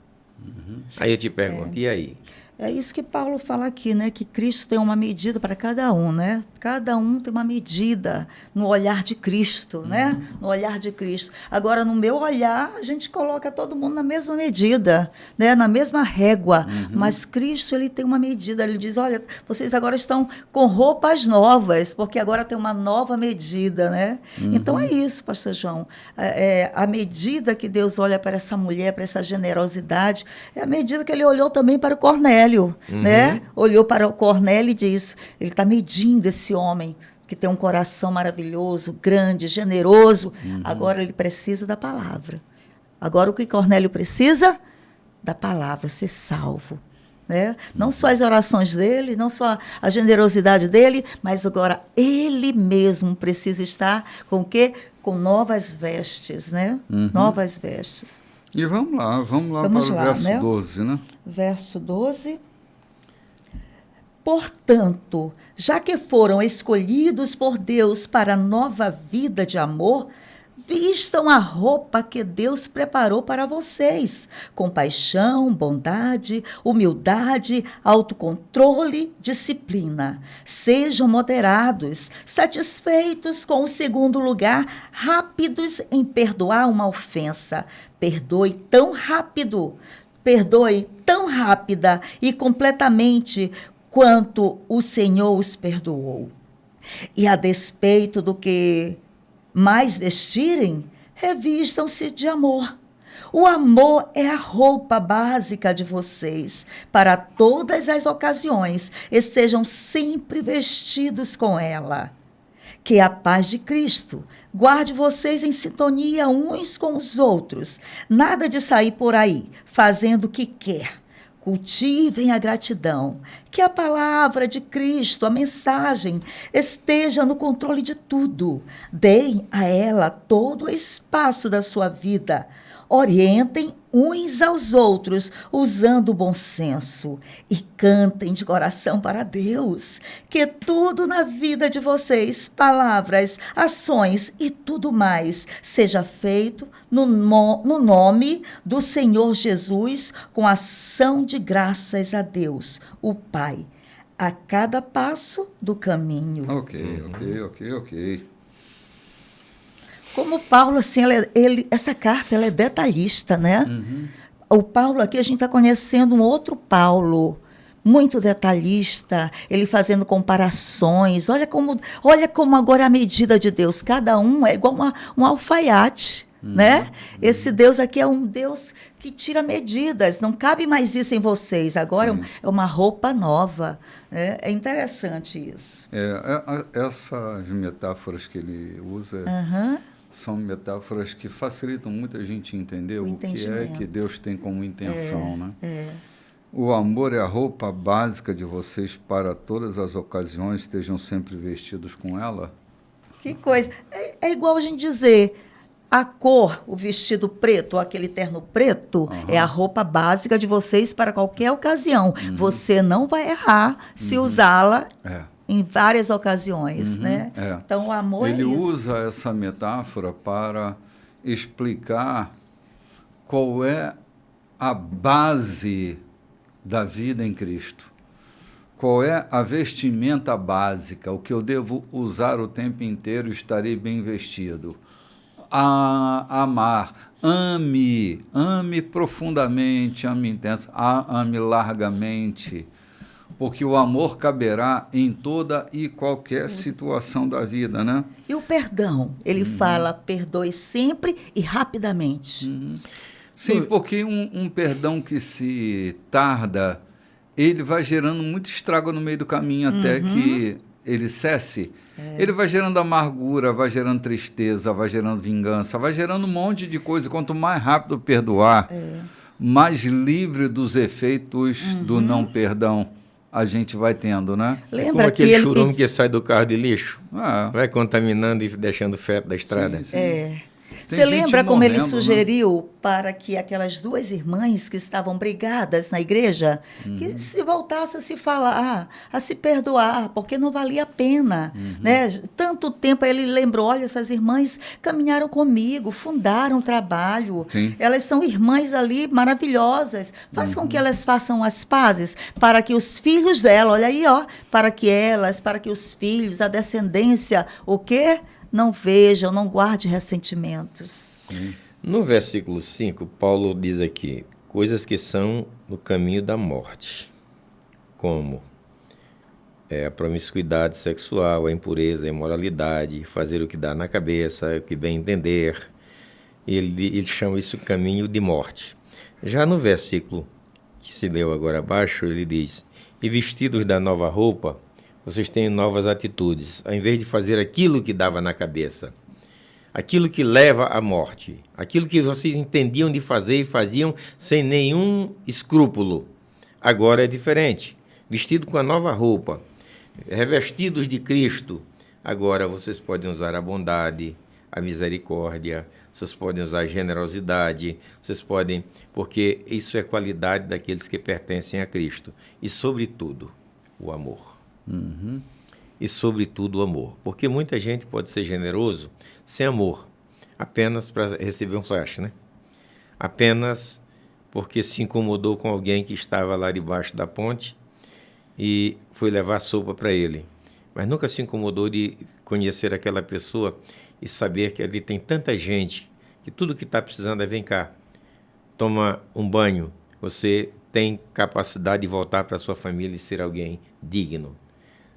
Aí eu te pergunto, e aí? É isso que Paulo fala aqui, né? Que Cristo tem uma medida para cada um, né? Cada um tem uma medida no olhar de Cristo, né? No olhar de Cristo. Agora, no meu olhar, a gente coloca todo mundo na mesma medida, né? Na mesma régua. Mas Cristo, ele tem uma medida. Ele diz, olha, vocês agora estão com roupas novas, porque agora tem uma nova medida, né? Então, é isso, pastor João. A medida que Deus olha para essa mulher, para essa generosidade, é a medida que ele olhou também para o Cornélio. Né? Olhou para o Cornélio e disse, ele está medindo esse homem que tem um coração maravilhoso, grande, generoso. Agora ele precisa da palavra. Agora o que Cornélio precisa? Da palavra, ser salvo. Né? Não só as orações dele, não só a generosidade dele, mas agora ele mesmo precisa estar com o quê? Com novas vestes, né? Novas vestes. E vamos lá para o verso 12, né? Verso 12. Portanto, já que foram escolhidos por Deus para a nova vida de amor, Vistam a roupa que Deus preparou para vocês. Compaixão, bondade, humildade, autocontrole, disciplina. Sejam moderados, satisfeitos com o segundo lugar, rápidos em perdoar uma ofensa. Perdoe tão rápida e completamente quanto o Senhor os perdoou. E a despeito do que mais vestirem, revistam-se de amor. O amor é a roupa básica de vocês. Para todas as ocasiões, estejam sempre vestidos com ela. Que a paz de Cristo guarde vocês em sintonia uns com os outros. Nada de sair por aí, fazendo o que quer. Cultivem a gratidão. Que a palavra de Cristo, a mensagem, esteja no controle de tudo. Deem a ela todo o espaço da sua vida. Orientem uns aos outros, usando o bom senso. E cantem de coração para Deus. Que tudo na vida de vocês, palavras, ações e tudo mais, seja feito no nome do Senhor Jesus, com ação de graças a Deus, o Pai, a cada passo do caminho. Ok. Como Paulo, assim, essa carta ela é detalhista, né? O Paulo aqui, a gente está conhecendo um outro Paulo, muito detalhista, ele fazendo comparações. Olha como agora é a medida de Deus. Cada um é igual um alfaiate, né? Esse Deus aqui é um Deus que tira medidas. Não cabe mais isso em vocês. Agora é uma roupa nova. Né? É interessante isso. Essas metáforas que ele usa... São metáforas que facilitam muito a gente entender o que é que Deus tem como intenção, né? O amor é a roupa básica de vocês para todas as ocasiões, estejam sempre vestidos com ela. Que coisa! É igual a gente dizer, a cor, o vestido preto, ou aquele terno preto, é a roupa básica de vocês para qualquer ocasião. Você não vai errar se usá-la em várias ocasiões, né? Então, o amor Ele é isso. Ele usa essa metáfora para explicar qual é a base da vida em Cristo. Qual é a vestimenta básica, o que eu devo usar o tempo inteiro e estarei bem vestido. Amar, ame profundamente, ame intenso, ame largamente, porque o amor caberá em toda e qualquer situação da vida, né? E o perdão? Ele fala, perdoe sempre e rapidamente. Sim, porque um perdão que se tarda, ele vai gerando muito estrago no meio do caminho até que ele cesse. Ele vai gerando amargura, vai gerando tristeza, vai gerando vingança, vai gerando um monte de coisa. Quanto mais rápido perdoar, mais livre dos efeitos do não perdão a gente vai tendo, né? Lembra como aquele churume que sai do carro de lixo, vai contaminando e deixando feto da estrada. Sim. Você lembra como ele sugeriu para que aquelas duas irmãs que estavam brigadas na igreja, que se voltassem a se falar, a se perdoar, porque não valia a pena. Né? Tanto tempo ele lembrou, olha, essas irmãs caminharam comigo, fundaram trabalho, elas são irmãs ali maravilhosas, faz com que elas façam as pazes, para que os filhos dela, olha aí, para que os filhos, a descendência, o quê? Não vejam, não guarde ressentimentos. No versículo 5, Paulo diz aqui, coisas que são no caminho da morte, como a promiscuidade sexual, a impureza, a imoralidade, fazer o que dá na cabeça, o que bem entender. Ele chama isso caminho de morte. Já no versículo que se leu agora abaixo, ele diz, e vestidos da nova roupa, vocês têm novas atitudes, ao invés de fazer aquilo que dava na cabeça, aquilo que leva à morte, aquilo que vocês entendiam de fazer e faziam sem nenhum escrúpulo. Agora é diferente, vestido com a nova roupa, revestidos de Cristo, agora vocês podem usar a bondade, a misericórdia, vocês podem usar a generosidade, vocês podem, porque isso é qualidade daqueles que pertencem a Cristo, e sobretudo, o amor. E, sobretudo, o amor. Porque muita gente pode ser generoso sem amor. apenas para receber um flash, né? Apenas porque se incomodou com alguém que estava lá debaixo da ponte e foi levar sopa para ele. Mas nunca se incomodou de conhecer aquela pessoa e saber que ali tem tanta gente que tudo que está precisando é vem cá, toma um banho, você tem capacidade de voltar para a sua família e ser alguém digno.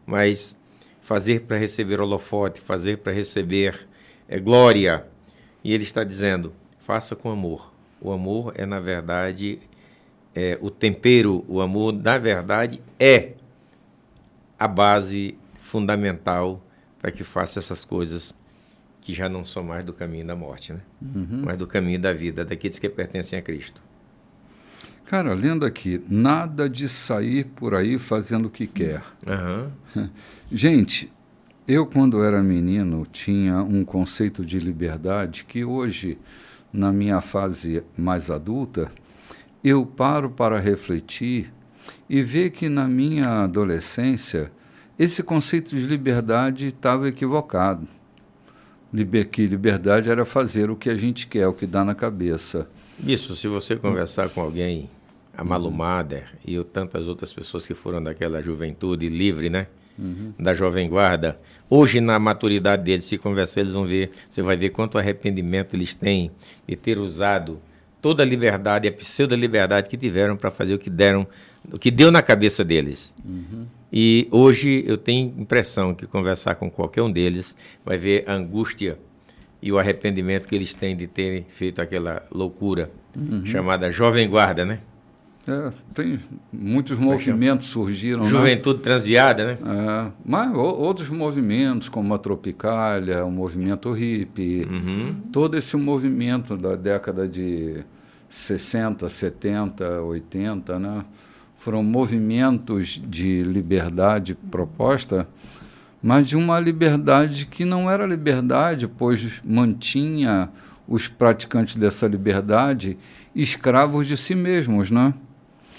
Mas fazer para receber holofote, fazer para receber glória. E ele está dizendo, faça com amor. O amor é, na verdade, o tempero, o amor, na verdade, é a base fundamental para que faça essas coisas que já não são mais do caminho da morte, né? Mas do caminho da vida, daqueles que pertencem a Cristo. Cara, lendo aqui, nada de sair por aí fazendo o que quer. Gente, eu quando era menino tinha um conceito de liberdade que hoje, na minha fase mais adulta, eu paro para refletir e ver que na minha adolescência esse conceito de liberdade estava equivocado. Que liberdade era fazer o que a gente quer, o que dá na cabeça. Isso, se você conversar com alguém, a Malu Mader e tantas outras pessoas que foram daquela juventude livre, né? Da Jovem Guarda, hoje na maturidade deles, se conversar, eles vão ver, você vai ver quanto arrependimento eles têm de ter usado toda a liberdade, a pseudo-liberdade que tiveram para fazer o que deu na cabeça deles. E hoje eu tenho impressão que conversar com qualquer um deles vai ver a angústia e o arrependimento que eles têm de terem feito aquela loucura chamada Jovem Guarda, né? Tem muitos movimentos surgiram. Juventude transviada, né? Mas outros movimentos, como a Tropicália, o movimento hippie, todo esse movimento da década de 60, 70, 80, né? Foram movimentos de liberdade proposta, mas de uma liberdade que não era liberdade, pois mantinha os praticantes dessa liberdade escravos de si mesmos, né?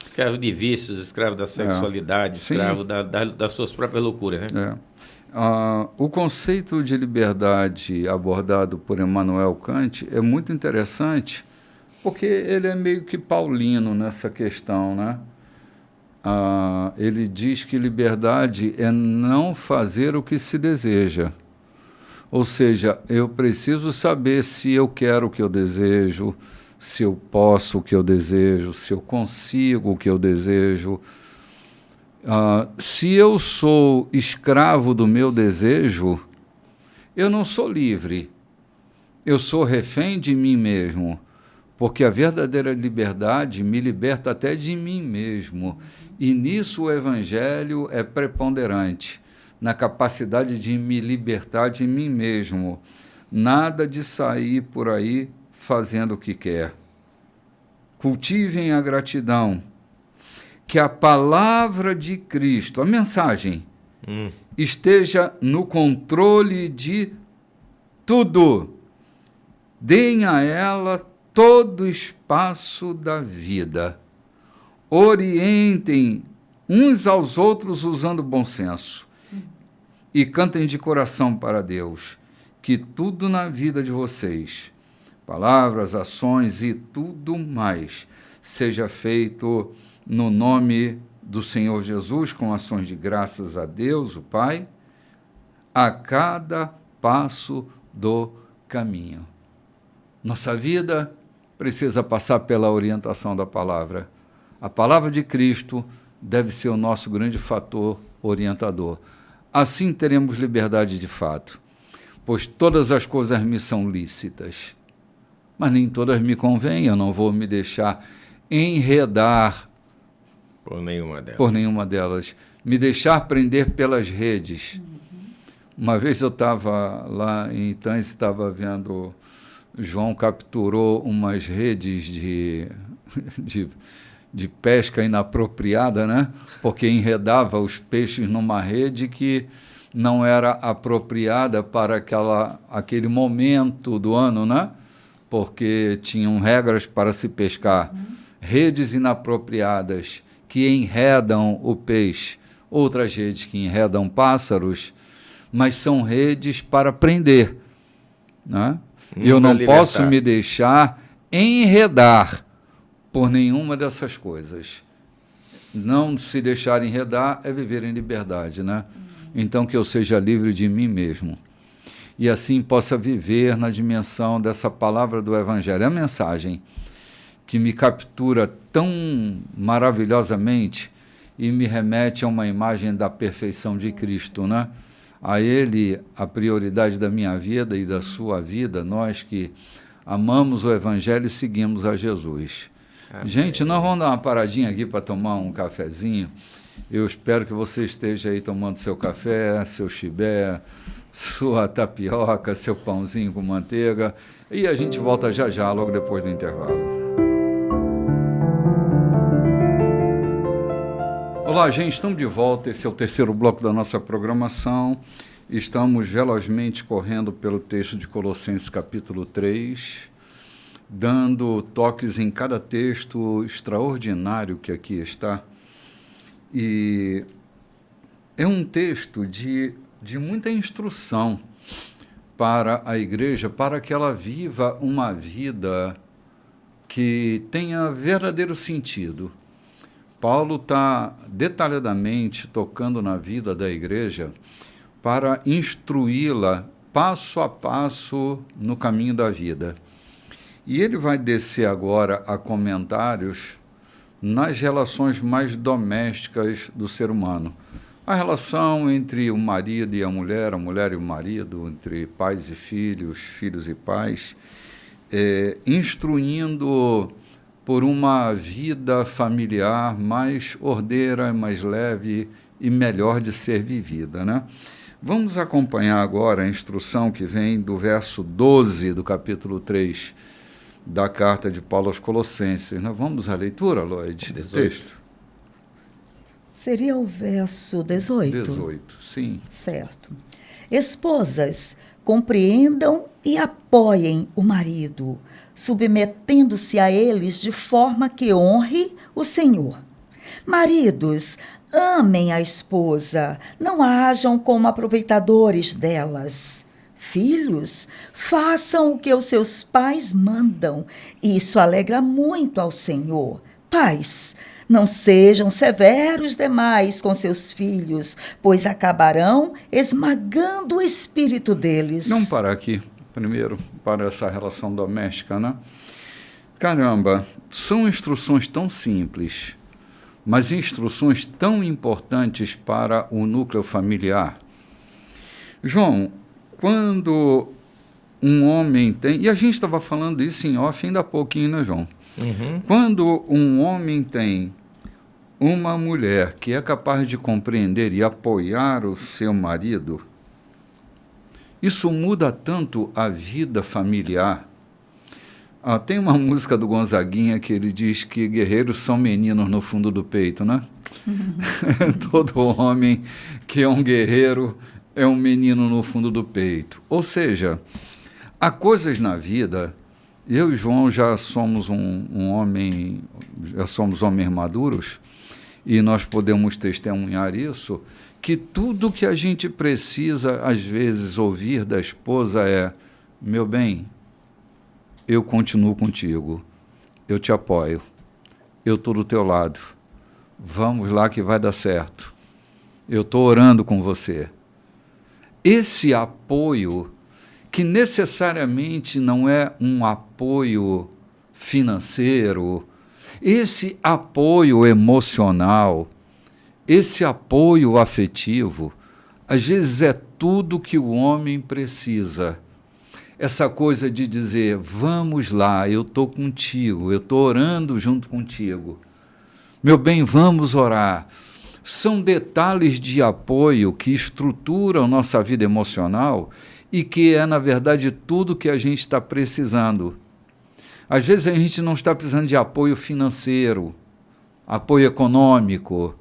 Escravo de vícios, escravo da sexualidade, escravo das suas próprias loucuras, né? O conceito de liberdade abordado por Immanuel Kant é muito interessante, porque ele é meio que paulino nessa questão, né? Ele diz que liberdade é não fazer o que se deseja. Ou seja, eu preciso saber se eu quero o que eu desejo, se eu posso o que eu desejo, se eu consigo o que eu desejo. Se eu sou escravo do meu desejo, eu não sou livre. Eu sou refém de mim mesmo, porque a verdadeira liberdade me liberta até de mim mesmo. E nisso o Evangelho é preponderante, na capacidade de me libertar de mim mesmo. Nada de sair por aí fazendo o que quer. Cultivem a gratidão. Que a palavra de Cristo, a mensagem, esteja no controle de tudo. Deem a ela todo o espaço da vida. Orientem uns aos outros usando bom senso. E cantem de coração para Deus, que tudo na vida de vocês, palavras, ações e tudo mais, seja feito no nome do Senhor Jesus, com ações de graças a Deus, o Pai, a cada passo do caminho. Nossa vida precisa passar pela orientação da palavra. A palavra de Cristo deve ser o nosso grande fator orientador. Assim teremos liberdade de fato, pois todas as coisas me são lícitas, mas nem todas me convêm. Eu não vou me deixar enredar por nenhuma delas. Me deixar prender pelas redes. Uma vez eu estava lá em Itães, estava vendo, João capturou umas redes de pesca inapropriada, né? Porque enredava os peixes numa rede que não era apropriada para aquele momento do ano, né? Porque tinham regras para se pescar. Redes inapropriadas que enredam o peixe, outras redes que enredam pássaros, mas são redes para prender, né? Eu não posso me deixar enredar por nenhuma dessas coisas. Não se deixar enredar é viver em liberdade, né? Então, que eu seja livre de mim mesmo. E assim possa viver na dimensão dessa palavra do Evangelho. É a mensagem que me captura tão maravilhosamente e me remete a uma imagem da perfeição de Cristo, né? A Ele, a prioridade da minha vida e da sua vida, nós que amamos o Evangelho e seguimos a Jesus. Amém. Gente, nós vamos dar uma paradinha aqui para tomar um cafezinho. Eu espero que você esteja aí tomando seu café, seu chibé, sua tapioca, seu pãozinho com manteiga. E a gente volta já já, logo depois do intervalo. Olá, gente, estamos de volta. Esse é o terceiro bloco da nossa programação. Estamos velozmente correndo pelo texto de Colossenses capítulo 3, dando toques em cada texto extraordinário que aqui está. E é um texto de muita instrução para a igreja, para que ela viva uma vida que tenha verdadeiro sentido. Paulo está detalhadamente tocando na vida da igreja para instruí-la passo a passo no caminho da vida. E ele vai descer agora a comentários nas relações mais domésticas do ser humano. A relação entre o marido e a mulher e o marido, entre pais e filhos, filhos e pais, instruindo por uma vida familiar mais ordeira, mais leve e melhor de ser vivida, né? Vamos acompanhar agora a instrução que vem do verso 12 do capítulo 3 da carta de Paulo aos Colossenses. Nós vamos à leitura, Lloyd, do texto. Seria o verso 18? 18, sim. Certo. Esposas, compreendam e apoiem o marido, submetendo-se a eles de forma que honre o Senhor. Maridos, amem a esposa, não hajam como aproveitadores delas. Filhos, façam o que os seus pais mandam. Isso alegra muito ao Senhor. Pais, não sejam severos demais com seus filhos, pois acabarão esmagando o espírito deles. Vamos parar aqui, primeiro, para essa relação doméstica, né? Caramba, são instruções tão simples, mas instruções tão importantes para o núcleo familiar. João, quando um homem tem... E a gente estava falando isso em off ainda há pouquinho, né, João? Uhum. Quando um homem tem uma mulher que é capaz de compreender e apoiar o seu marido, isso muda tanto a vida familiar. Tem uma música do Gonzaguinha que ele diz que guerreiros são meninos no fundo do peito, né? Uhum. Todo homem que é um guerreiro é um menino no fundo do peito. Ou seja, há coisas na vida... Eu e João já somos já somos homens maduros, e nós podemos testemunhar isso, que tudo que a gente precisa, às vezes, ouvir da esposa é: meu bem, eu continuo contigo, eu te apoio, eu estou do teu lado, vamos lá que vai dar certo, eu estou orando com você. Esse apoio, que necessariamente não é um apoio financeiro, esse apoio emocional, esse apoio afetivo, às vezes é tudo que o homem precisa. Essa coisa de dizer: vamos lá, eu estou contigo, eu estou orando junto contigo. Meu bem, vamos orar. São detalhes de apoio que estruturam nossa vida emocional e que é, na verdade, tudo que a gente está precisando. Às vezes a gente não está precisando de apoio financeiro, apoio econômico.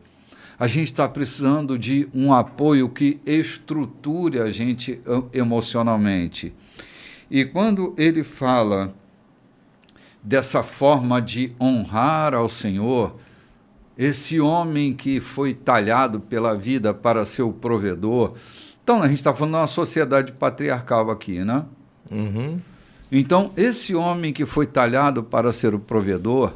A gente está precisando de um apoio que estruture a gente emocionalmente. E quando ele fala dessa forma de honrar ao Senhor, esse homem que foi talhado pela vida para ser o provedor... Então, a gente está falando de uma sociedade patriarcal aqui, né? Uhum. Então, esse homem que foi talhado para ser o provedor,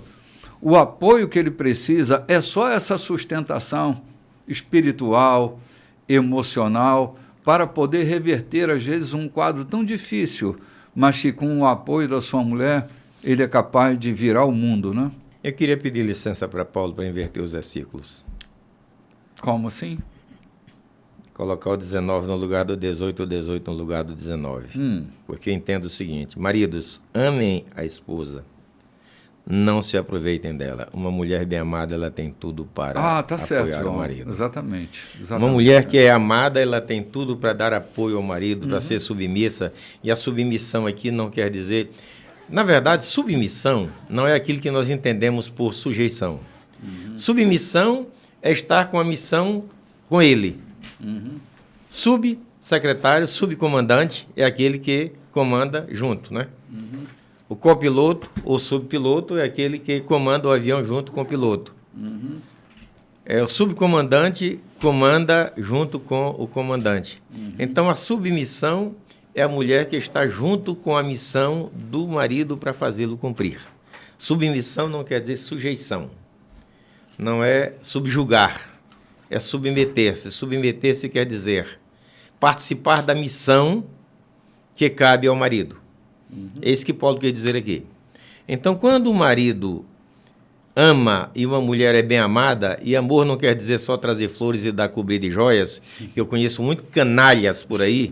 o apoio que ele precisa é só essa sustentação espiritual, emocional, para poder reverter, às vezes, um quadro tão difícil, mas que com o apoio da sua mulher, ele é capaz de virar o mundo, né? Eu queria pedir licença para Paulo para inverter os versículos. Como assim? Colocar o 19 no lugar do 18, o 18 no lugar do 19. Porque eu entendo o seguinte: maridos, amem a esposa, não se aproveitem dela. Uma mulher bem amada, ela tem tudo para tá apoiar certo, o marido. Exatamente. Uma mulher que é amada, ela tem tudo para dar apoio ao marido, para ser submissa. E a submissão aqui não quer dizer... Na verdade, submissão não é aquilo que nós entendemos por sujeição. Submissão é estar com a missão com ele. Subsecretário, subcomandante é aquele que comanda junto, né? O copiloto ou subpiloto é aquele que comanda o avião junto com o piloto. O subcomandante comanda junto com o comandante. Então, a submissão é a mulher que está junto com a missão do marido para fazê-lo cumprir. Submissão não quer dizer sujeição. Não é subjugar. É submeter-se. Submeter-se quer dizer participar da missão que cabe ao marido. É isso que Paulo quer dizer aqui. Então, quando o marido ama e uma mulher é bem amada, e amor não quer dizer só trazer flores e dar cobrir de joias, que eu conheço muito canalhas por aí,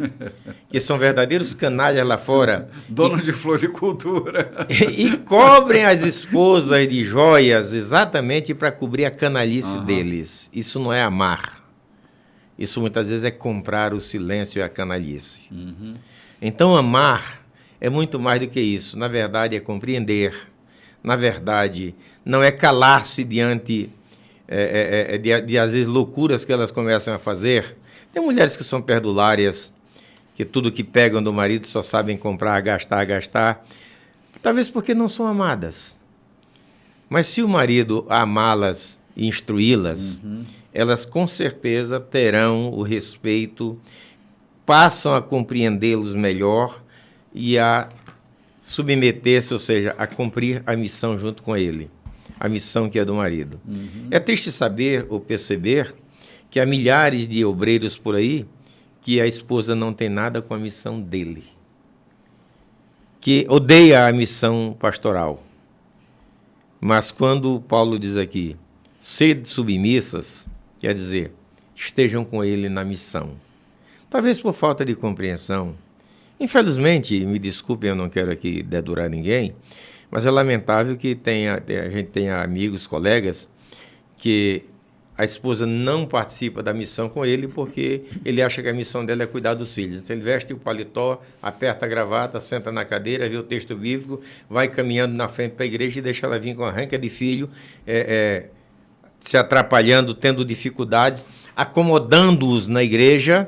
que são verdadeiros canalhas lá fora. Donos de floricultura. E cobrem as esposas de joias exatamente para cobrir a canalice deles. Isso não é amar. Isso muitas vezes é comprar o silêncio e a canalice. Então, amar é muito mais do que isso. Na verdade, é compreender. Na verdade, não é calar-se diante de, às vezes, loucuras que elas começam a fazer. Tem mulheres que são perdulárias, que tudo que pegam do marido só sabem comprar, gastar. Talvez porque não são amadas. Mas se o marido amá-las e instruí-las, elas com certeza terão o respeito, passam a compreendê-los melhor e a submeter-se, ou seja, a cumprir a missão junto com ele, a missão que é do marido. É triste saber ou perceber que há milhares de obreiros por aí que a esposa não tem nada com a missão dele, que odeia a missão pastoral. Mas quando Paulo diz aqui, sede submissas, quer dizer, estejam com ele na missão. Talvez por falta de compreensão. Infelizmente, me desculpem, eu não quero aqui dedurar ninguém, mas é lamentável que a gente tenha amigos, colegas, que a esposa não participa da missão com ele porque ele acha que a missão dela é cuidar dos filhos. Então, ele veste o paletó, aperta a gravata, senta na cadeira, vê o texto bíblico, vai caminhando na frente para a igreja e deixa ela vir com a renca de filho, se atrapalhando, tendo dificuldades, acomodando-os na igreja,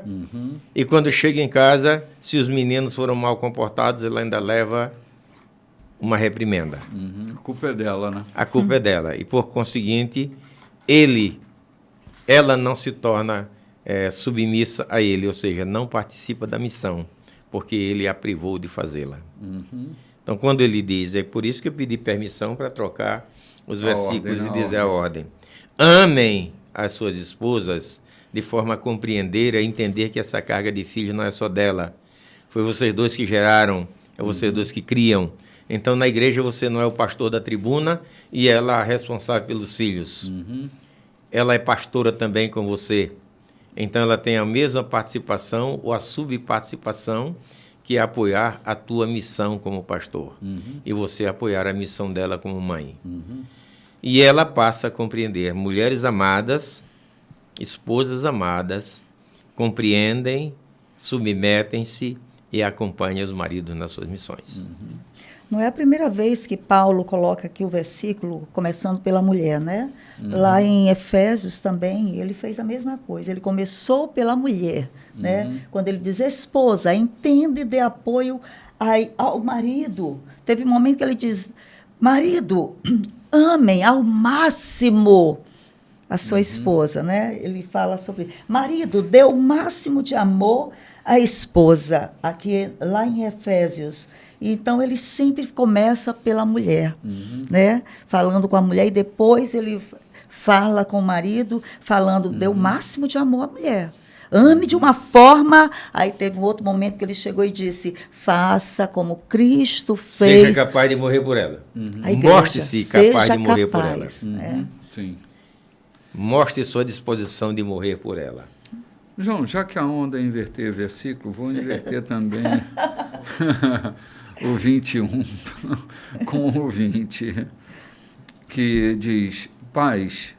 e quando chega em casa, se os meninos foram mal comportados, ela ainda leva uma reprimenda. A culpa é dela, né? A culpa é dela. E, por conseguinte, ela não se torna submissa a ele, ou seja, não participa da missão, porque ele a privou de fazê-la. Então, quando ele diz, é por isso que eu pedi permissão para trocar os versículos e dizer a ordem. Amem as suas esposas de forma a compreender e a entender que essa carga de filhos não é só dela. Foi vocês dois que geraram, é vocês dois que criam. Então, na igreja, você não é o pastor da tribuna e ela é responsável pelos filhos. Ela é pastora também com você. Então, ela tem a mesma participação ou a subparticipação, que é apoiar a tua missão como pastor. E você apoiar a missão dela como mãe. E ela passa a compreender. Mulheres amadas, esposas amadas, compreendem, submetem-se e acompanham os maridos nas suas missões. Não é a primeira vez que Paulo coloca aqui o versículo, começando pela mulher, né? Lá em Efésios também, ele fez a mesma coisa. Ele começou pela mulher, né? Quando ele diz, esposa, entende e dê apoio ao marido. Teve um momento que ele diz, marido, amem ao máximo a sua esposa, né? Ele fala sobre, marido, dê o máximo de amor à esposa. Aqui, lá em Efésios, Então, ele sempre começa pela mulher, né? Falando com a mulher, e depois ele fala com o marido, falando, dê o máximo de amor à mulher. Ame de uma forma... Aí teve um outro momento que ele chegou e disse, faça como Cristo fez. Seja capaz de morrer por ela. Mostre-se capaz de morrer por ela. Sim. Mostre sua disposição de morrer por ela. João, já que a onda é inverter versículo, vou inverter também o 21 com o 20, que diz, pais,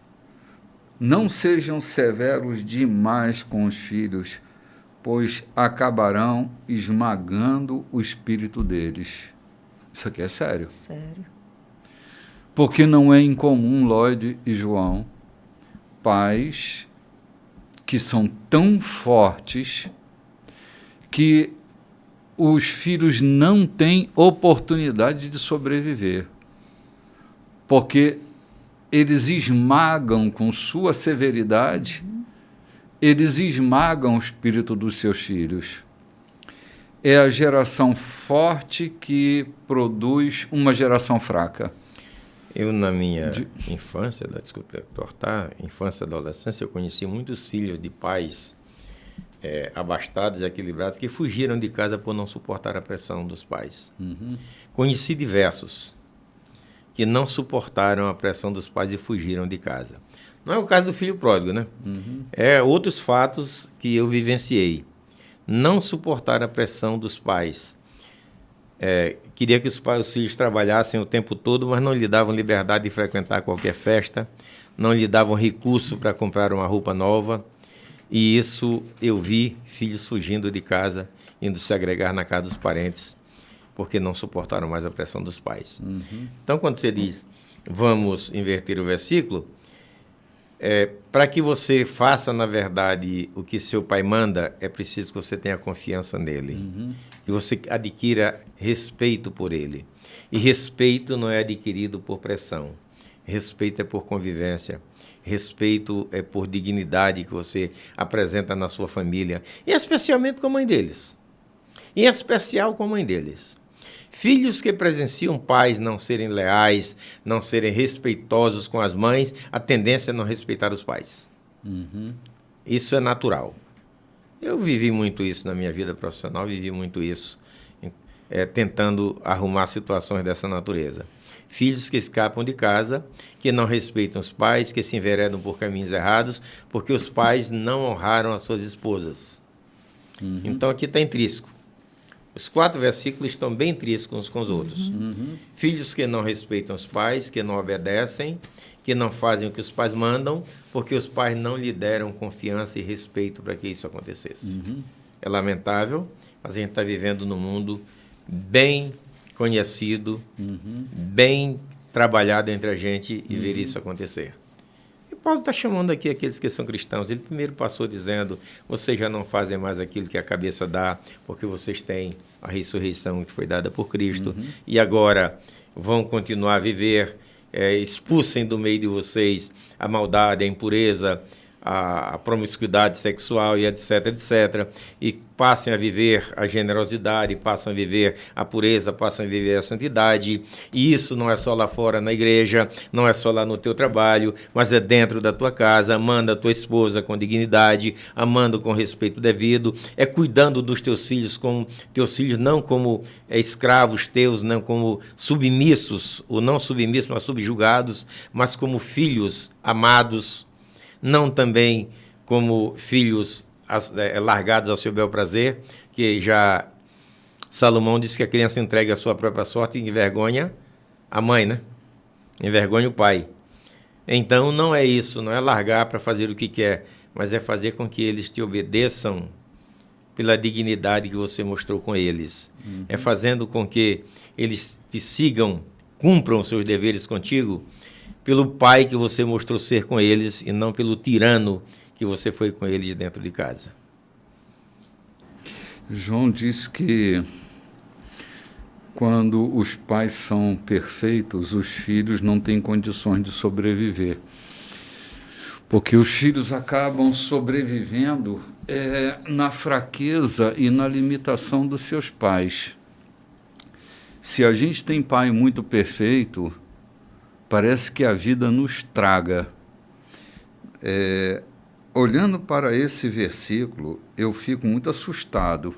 não sejam severos demais com os filhos, pois acabarão esmagando o espírito deles. Isso aqui é sério. Sério. Porque não é incomum, Lloyd e João, pais que são tão fortes que os filhos não têm oportunidade de sobreviver. Porque eles esmagam com sua severidade, eles esmagam o espírito dos seus filhos. É a geração forte que produz uma geração fraca. Eu, na minha infância, desculpa cortar, infância e adolescência, eu conheci muitos filhos de pais abastados e equilibrados que fugiram de casa por não suportar a pressão dos pais. Conheci diversos que não suportaram a pressão dos pais e fugiram de casa. Não é o caso do filho pródigo, né? É outros fatos que eu vivenciei. Não suportar a pressão dos pais. Queria que os filhos trabalhassem o tempo todo, mas não lhe davam liberdade de frequentar qualquer festa, não lhe davam recurso para comprar uma roupa nova. E isso eu vi filhos fugindo de casa, indo se agregar na casa dos parentes, porque não suportaram mais a pressão dos pais. Então, quando você diz, vamos inverter o versículo, para que você faça, na verdade, o que seu pai manda, é preciso que você tenha confiança nele. Que você adquira respeito por ele. E respeito não é adquirido por pressão. Respeito é por convivência. Respeito é por dignidade que você apresenta na sua família. E especialmente com a mãe deles. Em especial com a mãe deles. Filhos que presenciam pais não serem leais, não serem respeitosos com as mães, a tendência é não respeitar os pais. Isso é natural. Eu vivi muito isso na minha vida profissional, vivi muito isso, tentando arrumar situações dessa natureza. Filhos que escapam de casa, que não respeitam os pais, que se enveredam por caminhos errados, porque os pais não honraram as suas esposas. Então aqui está intrínseco. Os 4 versículos estão bem intrínsecos uns com os outros. Filhos que não respeitam os pais, que não obedecem, que não fazem o que os pais mandam, porque os pais não lhe deram confiança e respeito para que isso acontecesse. É lamentável, mas a gente está vivendo num mundo bem conhecido, bem trabalhado entre a gente e ver isso acontecer. E Paulo está chamando aqui aqueles que são cristãos. Ele primeiro passou dizendo, vocês já não fazem mais aquilo que a cabeça dá, porque vocês têm a ressurreição que foi dada por Cristo, e agora vão continuar a viver, expulsem do meio de vocês a maldade, a impureza, a promiscuidade sexual e etc, etc. E passem a viver a generosidade, passam a viver a pureza, passam a viver a santidade. E isso não é só lá fora na igreja, não é só lá no teu trabalho, mas é dentro da tua casa, amando a tua esposa com dignidade, amando com respeito devido, cuidando dos teus filhos não como escravos teus, não como submissos, ou não submissos, mas subjugados, mas como filhos amados, não também como filhos largados ao seu bel prazer, que já Salomão disse que a criança entrega a sua própria sorte e envergonha a mãe, né? Envergonha o pai. Então não é isso, não é largar para fazer o que quer, mas é fazer com que eles te obedeçam pela dignidade que você mostrou com eles. É fazendo com que eles te sigam, cumpram os seus deveres contigo, pelo pai que você mostrou ser com eles e não pelo tirano que você foi com eles dentro de casa. João diz que quando os pais são perfeitos, os filhos não têm condições de sobreviver. Porque os filhos acabam sobrevivendo na fraqueza e na limitação dos seus pais. Se a gente tem pai muito perfeito, parece que a vida nos traga. Olhando para esse versículo, eu fico muito assustado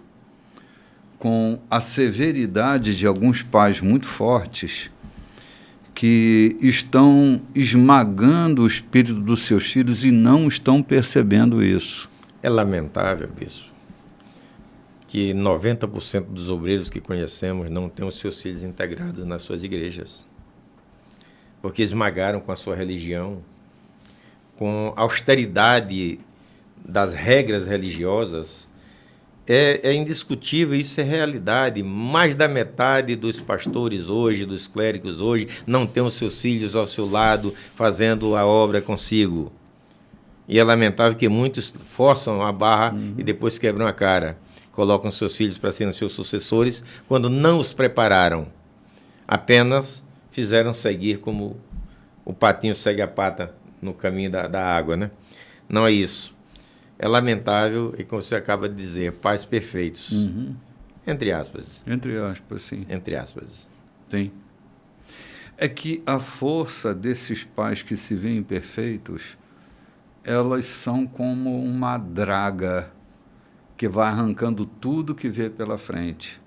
com a severidade de alguns pais muito fortes que estão esmagando o espírito dos seus filhos e não estão percebendo isso. É lamentável, bispo, que 90% dos obreiros que conhecemos não têm os seus filhos integrados nas suas igrejas, porque esmagaram com a sua religião, com a austeridade das regras religiosas. É indiscutível, isso é realidade. Mais da metade dos pastores hoje, dos clérigos hoje, não tem os seus filhos ao seu lado fazendo a obra consigo. E é lamentável que muitos forçam a barra e depois quebram a cara. Colocam seus filhos para serem seus sucessores quando não os prepararam. Apenas fizeram seguir como o patinho segue a pata no caminho da água, né? Não é isso. É lamentável e, como você acaba de dizer, pais perfeitos. Entre aspas. Entre aspas, sim. Entre aspas. Sim. É que a força desses pais que se veem perfeitos, elas são como uma draga que vai arrancando tudo que vê pela frente.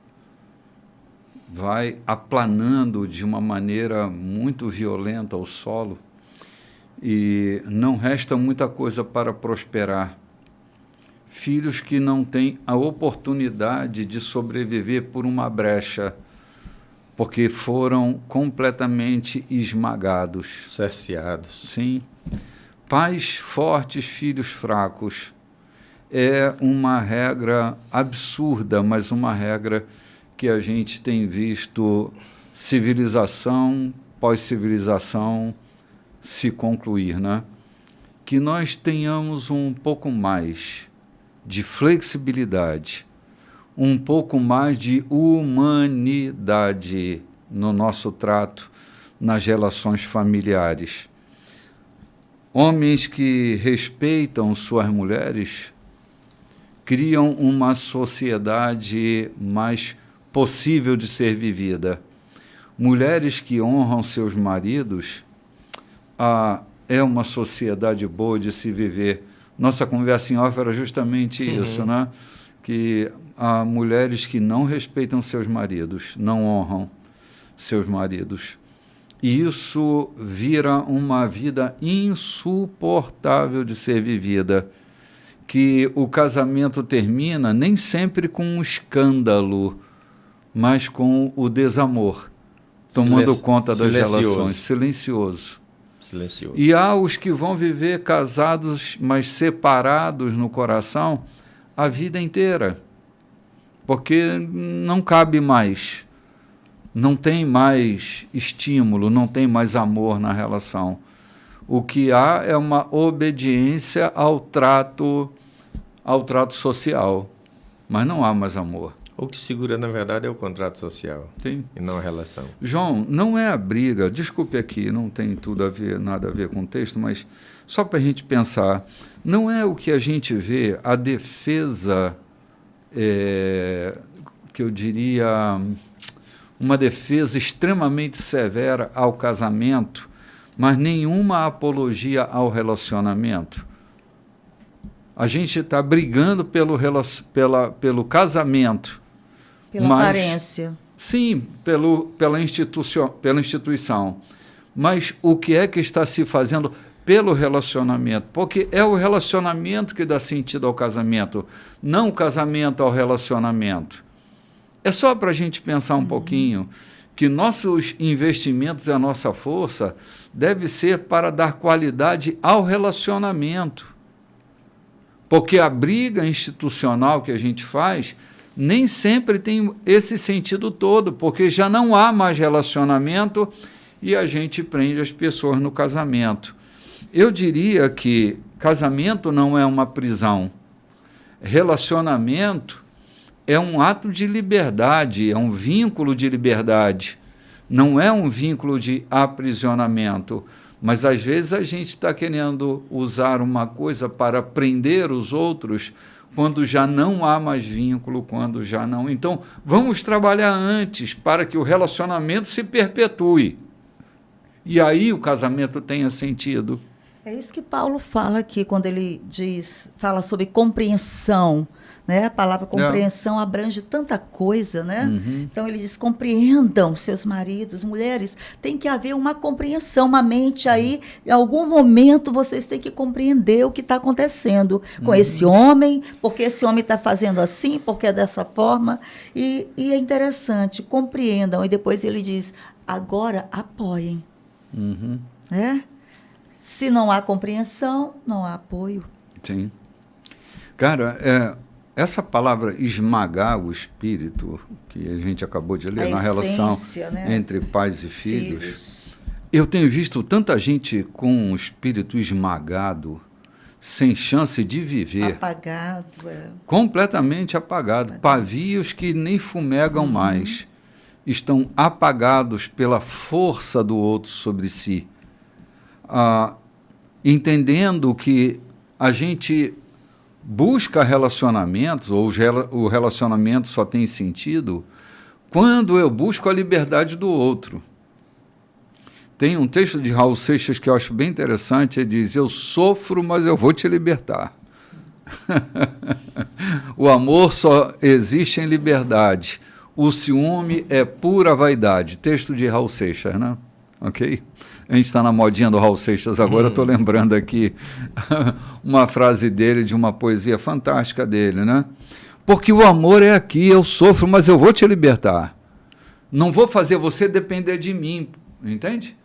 Vai aplanando de uma maneira muito violenta o solo e não resta muita coisa para prosperar. Filhos que não têm a oportunidade de sobreviver por uma brecha, porque foram completamente esmagados. Cerceados. Sim. Pais fortes, filhos fracos. É uma regra absurda, mas uma regra que a gente tem visto civilização, pós-civilização se concluir, né? Que nós tenhamos um pouco mais de flexibilidade, um pouco mais de humanidade no nosso trato, nas relações familiares. Homens que respeitam suas mulheres criam uma sociedade mais possível de ser vivida. Mulheres que honram seus maridos, é uma sociedade boa de se viver. Nossa conversa em off era justamente isso, né? Que há mulheres que não respeitam seus maridos, não honram seus maridos. E isso vira uma vida insuportável de ser vivida, que o casamento termina nem sempre com um escândalo, mas com o desamor, tomando conta das relações, silencioso. E há os que vão viver casados, mas separados no coração a vida inteira, porque não cabe mais, não tem mais estímulo, não tem mais amor na relação. O que há é uma obediência ao trato social, mas não há mais amor. O que segura, na verdade, é o contrato social. Sim. E não a relação. João, não é a briga, desculpe aqui, não tem nada a ver com o texto, mas só para a gente pensar, não é o que a gente vê, a defesa, que eu diria, uma defesa extremamente severa ao casamento, mas nenhuma apologia ao relacionamento. A gente está brigando pelo casamento. Pela aparência. Sim, pela instituição. Mas o que é que está se fazendo pelo relacionamento? Porque é o relacionamento que dá sentido ao casamento, não o casamento ao relacionamento. É só para a gente pensar um pouquinho que nossos investimentos e a nossa força deve ser para dar qualidade ao relacionamento. Porque a briga institucional que a gente faz nem sempre tem esse sentido todo, porque já não há mais relacionamento e a gente prende as pessoas no casamento. Eu diria que casamento não é uma prisão. Relacionamento é um ato de liberdade, é um vínculo de liberdade. Não é um vínculo de aprisionamento. Mas, às vezes, a gente está querendo usar uma coisa para prender os outros quando já não há mais vínculo, quando já não... Então, vamos trabalhar antes para que o relacionamento se perpetue. E aí o casamento tenha sentido. É isso que Paulo fala aqui, quando ele fala sobre compreensão, né? A palavra compreensão abrange tanta coisa, né? Então ele diz, compreendam seus maridos, mulheres, tem que haver uma compreensão, uma mente aí, em algum momento vocês têm que compreender o que está acontecendo com esse homem, porque esse homem está fazendo assim, porque é dessa forma, e é interessante, compreendam, e depois ele diz, agora apoiem, né? Se não há compreensão, não há apoio. Sim. Cara, essa palavra esmagar o espírito, que a gente acabou de ler, na relação, né, entre pais e filhos, eu tenho visto tanta gente com o espírito esmagado, sem chance de viver. Apagado. Completamente apagado. Pavios que nem fumegam mais. Estão apagados pela força do outro sobre si. Entendendo que a gente busca relacionamentos, ou o relacionamento só tem sentido quando eu busco a liberdade do outro. Tem um texto de Raul Seixas que eu acho bem interessante, ele diz, eu sofro, mas eu vou te libertar. O amor só existe em liberdade, o ciúme é pura vaidade. Texto de Raul Seixas, né? Ok? A gente está na modinha do Raul Seixas agora, eu estou lembrando aqui uma frase dele, de uma poesia fantástica dele, né? Porque o amor é aqui, eu sofro, mas eu vou te libertar. Não vou fazer você depender de mim, entende?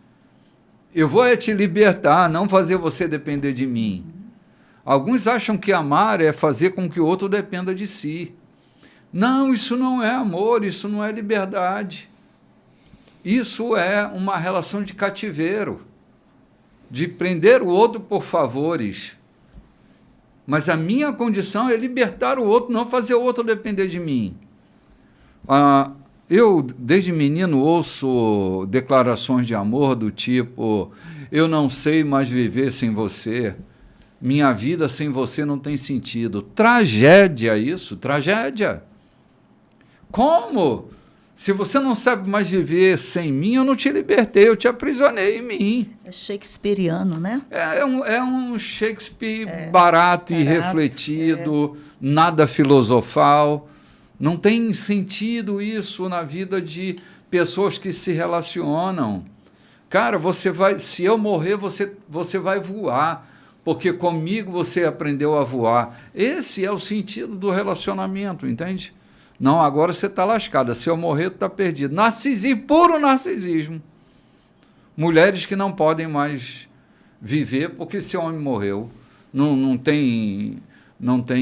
Eu vou te libertar, não fazer você depender de mim. Alguns acham que amar é fazer com que o outro dependa de si. Não, isso não é amor, isso não é liberdade. Isso é uma relação de cativeiro, de prender o outro por favores. Mas a minha condição é libertar o outro, não fazer o outro depender de mim. Eu, desde menino, ouço declarações de amor do tipo, eu não sei mais viver sem você, minha vida sem você não tem sentido. Tragédia isso, tragédia. Como? Se você não sabe mais viver sem mim, eu não te libertei, eu te aprisionei em mim. É shakespeariano, né? É um Shakespeare barato e refletido, nada filosofal. Não tem sentido isso na vida de pessoas que se relacionam. Cara, se eu morrer, você vai voar, porque comigo você aprendeu a voar. Esse é o sentido do relacionamento, entende? Não, agora você está lascada. Se eu morrer, tu está perdido. Narcisismo, puro narcisismo. Mulheres que não podem mais viver porque esse homem morreu. Não tem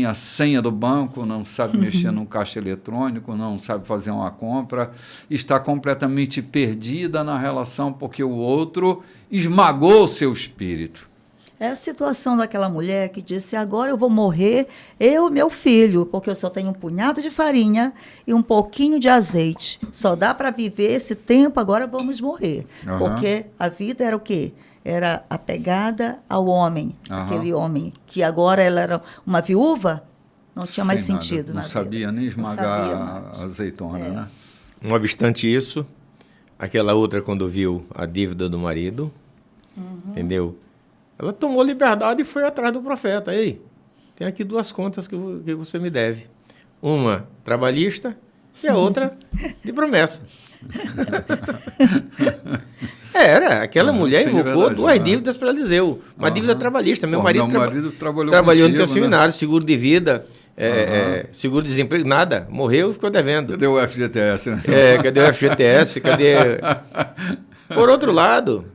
a senha do banco, não sabe mexer no caixa eletrônico, não sabe fazer uma compra, está completamente perdida na relação porque o outro esmagou o seu espírito. É a situação daquela mulher que disse, agora eu vou morrer, eu e meu filho, porque eu só tenho um punhado de farinha e um pouquinho de azeite. Só dá para viver esse tempo, agora vamos morrer. Porque a vida era o quê? Era apegada ao homem, aquele homem, que agora ela era uma viúva, não tinha mais sentido na vida. Não sabia nem esmagar a azeitona, né? Não obstante isso, aquela outra, quando viu a dívida do marido, entendeu? Ela tomou liberdade e foi atrás do profeta. Ei, tem aqui 2 contas que você me deve. Uma trabalhista e a outra de promessa. Aquela mulher invocou 2 dívidas para Eliseu. Uma dívida trabalhista. Meu marido trabalhou no teu seminário, seguro de vida, seguro-desemprego, nada. Morreu e ficou devendo. Cadê o FGTS? Né? Cadê o FGTS? Por outro lado,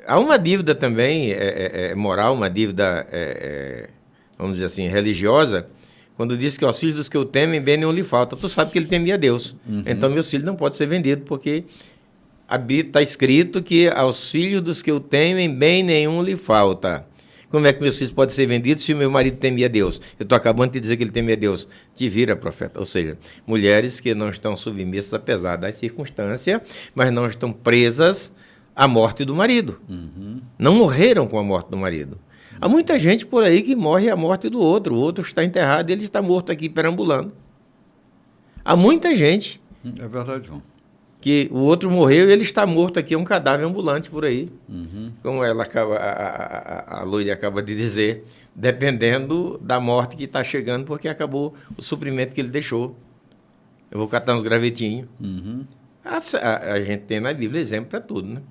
há uma dívida também moral, uma dívida, vamos dizer assim, religiosa, quando diz que aos filhos dos que o temem, bem nenhum lhe falta. Tu sabe que ele temia a Deus. Então, meus filhos não podem ser vendidos, porque está escrito que aos filhos dos que o temem, bem nenhum lhe falta. Como é que meus filhos podem ser vendidos se o meu marido temia a Deus? Eu estou acabando de dizer que ele temia a Deus. Te vira, profeta. Ou seja, mulheres que não estão submissas, apesar das circunstâncias, mas não estão presas à morte do marido. Não morreram com a morte do marido. Há muita gente por aí que morre a morte do outro. O outro está enterrado e ele está morto aqui, perambulando. Há muita gente. É verdade, João. Que o outro morreu e ele está morto aqui, é um cadáver ambulante por aí. Como a Loide acaba de dizer, dependendo da morte que está chegando, porque acabou o suprimento que ele deixou. Eu vou catar uns gravetinhos. A gente tem na Bíblia exemplo para tudo, né?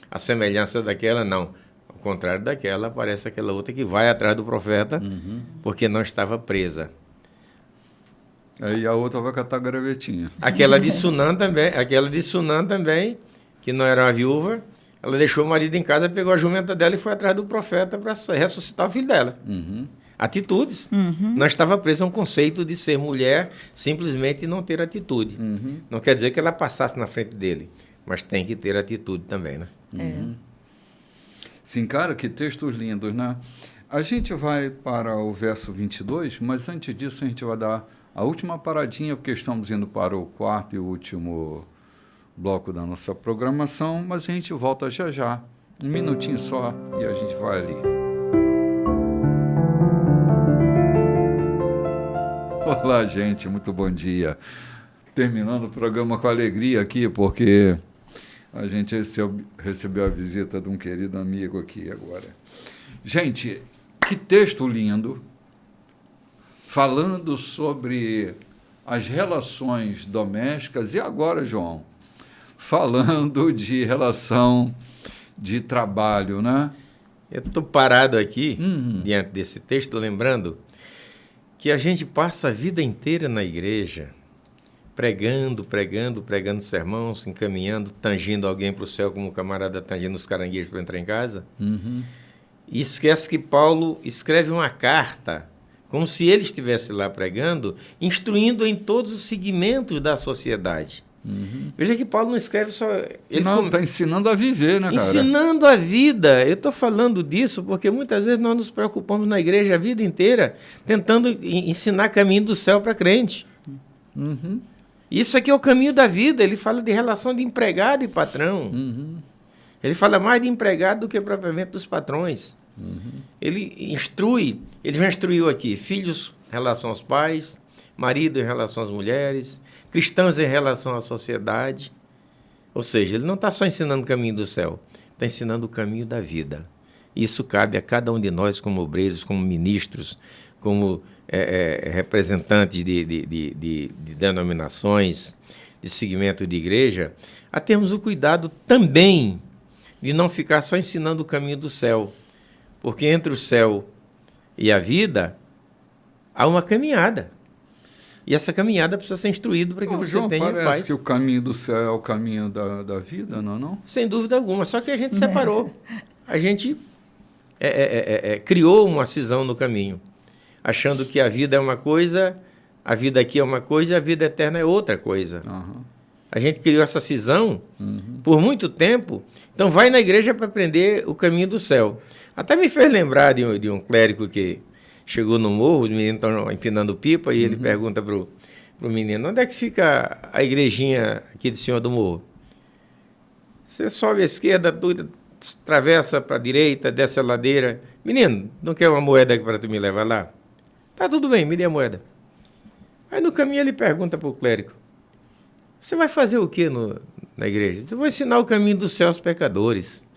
A semelhança daquela, não. Ao contrário daquela, aparece aquela outra que vai atrás do profeta, porque não estava presa. Aí a outra vai catar gravetinha. Aquela de Sunã também, que não era uma viúva, ela deixou o marido em casa, pegou a jumenta dela e foi atrás do profeta para ressuscitar o filho dela. Atitudes. Não estava presa a um conceito de ser mulher, simplesmente não ter atitude. Não quer dizer que ela passasse na frente dele, mas tem que ter atitude também, né? Sim, cara, que textos lindos, né? A gente vai para o verso 22, mas antes disso a gente vai dar a última paradinha, porque estamos indo para o quarto e último bloco da nossa programação, mas a gente volta já já, um minutinho só, e a gente vai ali. Olá, gente, muito bom dia. Terminando o programa com alegria aqui, porque a gente recebeu a visita de um querido amigo aqui agora. Gente, que texto lindo, falando sobre as relações domésticas. E agora, João, falando de relação de trabalho, né? Eu estou parado aqui, diante desse texto, lembrando que a gente passa a vida inteira na igreja, pregando sermão, se encaminhando, tangindo alguém para o céu, como o camarada tangindo os caranguejos para entrar em casa. E esquece que Paulo escreve uma carta, como se ele estivesse lá pregando, instruindo em todos os segmentos da sociedade. Veja que Paulo não escreve só... Ele está ensinando a viver, né, cara? Ensinando a vida. Eu estou falando disso porque muitas vezes nós nos preocupamos na igreja a vida inteira tentando ensinar caminho do céu para crente. Isso aqui é o caminho da vida. Ele fala de relação de empregado e patrão. Ele fala mais de empregado do que propriamente dos patrões. Ele instrui, ele já instruiu aqui, filhos em relação aos pais, marido em relação às mulheres, cristãos em relação à sociedade. Ou seja, ele não está só ensinando o caminho do céu, está ensinando o caminho da vida. Isso cabe a cada um de nós como obreiros, como ministros, como representantes de denominações, de segmento de igreja, a termos o cuidado também de não ficar só ensinando o caminho do céu, porque entre o céu e a vida há uma caminhada. E essa caminhada precisa ser instruída para que você João, tenha parece paz. Que o caminho do céu é o caminho da vida, não é não? Sem dúvida alguma, só que a gente separou. A gente criou uma cisão no caminho, achando que a vida é uma coisa, a vida aqui é uma coisa e a vida eterna é outra coisa. A gente criou essa cisão por muito tempo. Então vai na igreja para aprender o caminho do céu. Até me fez lembrar de um clérigo que chegou no morro, os meninos estão empinando pipa, e ele pergunta para o menino: onde é que fica a igrejinha aqui de cima do morro? Você sobe à esquerda, atravessa para a direita, desce a ladeira. Menino, não quer uma moeda para tu me levar lá? Tá tudo bem, me dê a moeda. Aí no caminho ele pergunta para o clérigo: você vai fazer o que na igreja? Você vai ensinar o caminho do céu aos pecadores.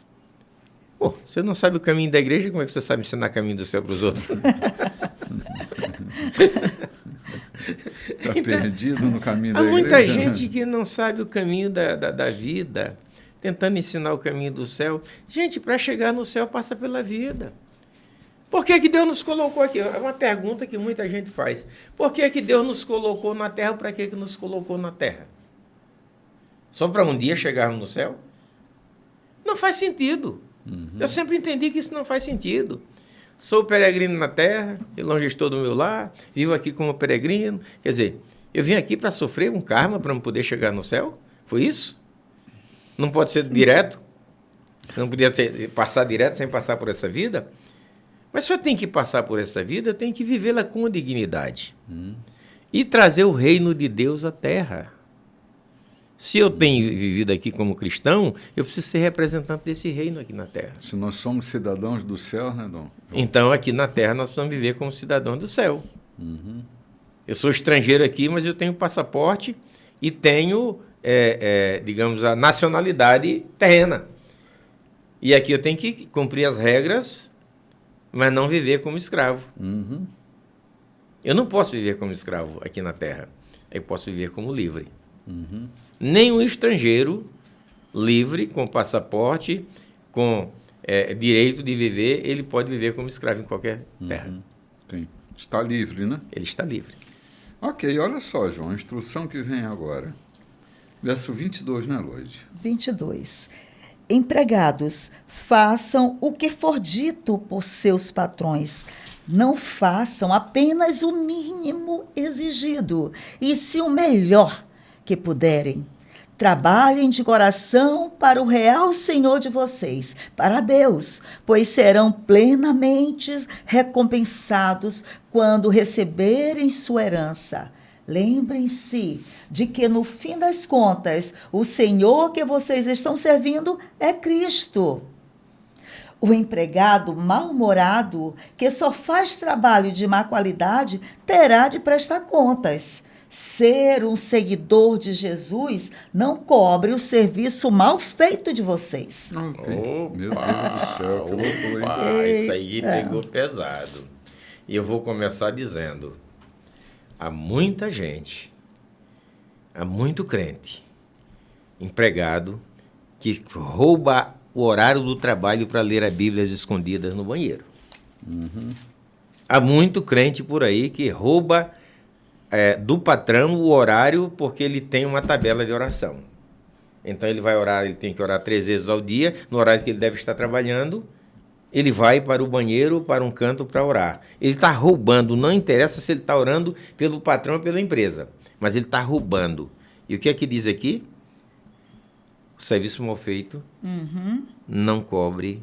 Pô, você não sabe o caminho da igreja, como é que você sabe ensinar o caminho do céu para os outros? Está perdido no caminho da igreja. Há muita gente que não sabe o caminho da vida, tentando ensinar o caminho do céu. Gente, para chegar no céu passa pela vida. Por que Deus nos colocou aqui? É uma pergunta que muita gente faz. Por que Deus nos colocou na terra? Para que nos colocou na terra? Só para um dia chegarmos no céu? Não faz sentido. Eu sempre entendi que isso não faz sentido. Sou peregrino na terra, e longe estou do meu lar, vivo aqui como peregrino. Quer dizer, eu vim aqui para sofrer um karma para não poder chegar no céu? Foi isso? Não pode ser direto? Não podia passar direto sem passar por essa vida? Mas se eu tenho que passar por essa vida, eu tenho que vivê-la com dignidade. E trazer o reino de Deus à terra. Se eu tenho vivido aqui como cristão, eu preciso ser representante desse reino aqui na Terra. Se nós somos cidadãos do céu, né, Dom? Então, aqui na Terra, nós precisamos viver como cidadãos do céu. Eu sou estrangeiro aqui, mas eu tenho passaporte e tenho, digamos, a nacionalidade terrena. E aqui eu tenho que cumprir as regras, mas não viver como escravo. Eu não posso viver como escravo aqui na Terra. Eu posso viver como livre. Nenhum estrangeiro livre, com passaporte, com direito de viver, ele pode viver como escravo em qualquer terra. Sim. Está livre, né? Ele está livre. Ok, olha só, João, a instrução que vem agora. Verso 22, né, Loide? 22. Empregados, façam o que for dito por seus patrões. Não façam apenas o mínimo exigido, e sim o melhor que puderem. Trabalhem de coração para o real Senhor de vocês, para Deus, pois serão plenamente recompensados quando receberem sua herança. Lembrem-se de que, no fim das contas, o Senhor que vocês estão servindo é Cristo. O empregado mal-humorado, que só faz trabalho de má qualidade, terá de prestar contas. Ser um seguidor de Jesus não cobre o serviço mal feito de vocês. Okay. Meu Deus do céu, que loucura, hein? Isso aí pegou pesado. E eu vou começar dizendo, há muita gente, há muito crente, empregado, que rouba o horário do trabalho para ler a Bíblia escondidas no banheiro. Há muito crente por aí que rouba do patrão o horário porque ele tem uma tabela de oração. Então ele vai orar, ele tem que orar 3 vezes ao dia, no horário que ele deve estar trabalhando, ele vai para o banheiro, para um canto para orar. Ele está roubando, não interessa se ele está orando pelo patrão ou pela empresa, mas ele está roubando. E o que é que diz aqui? O serviço mal feito não cobre,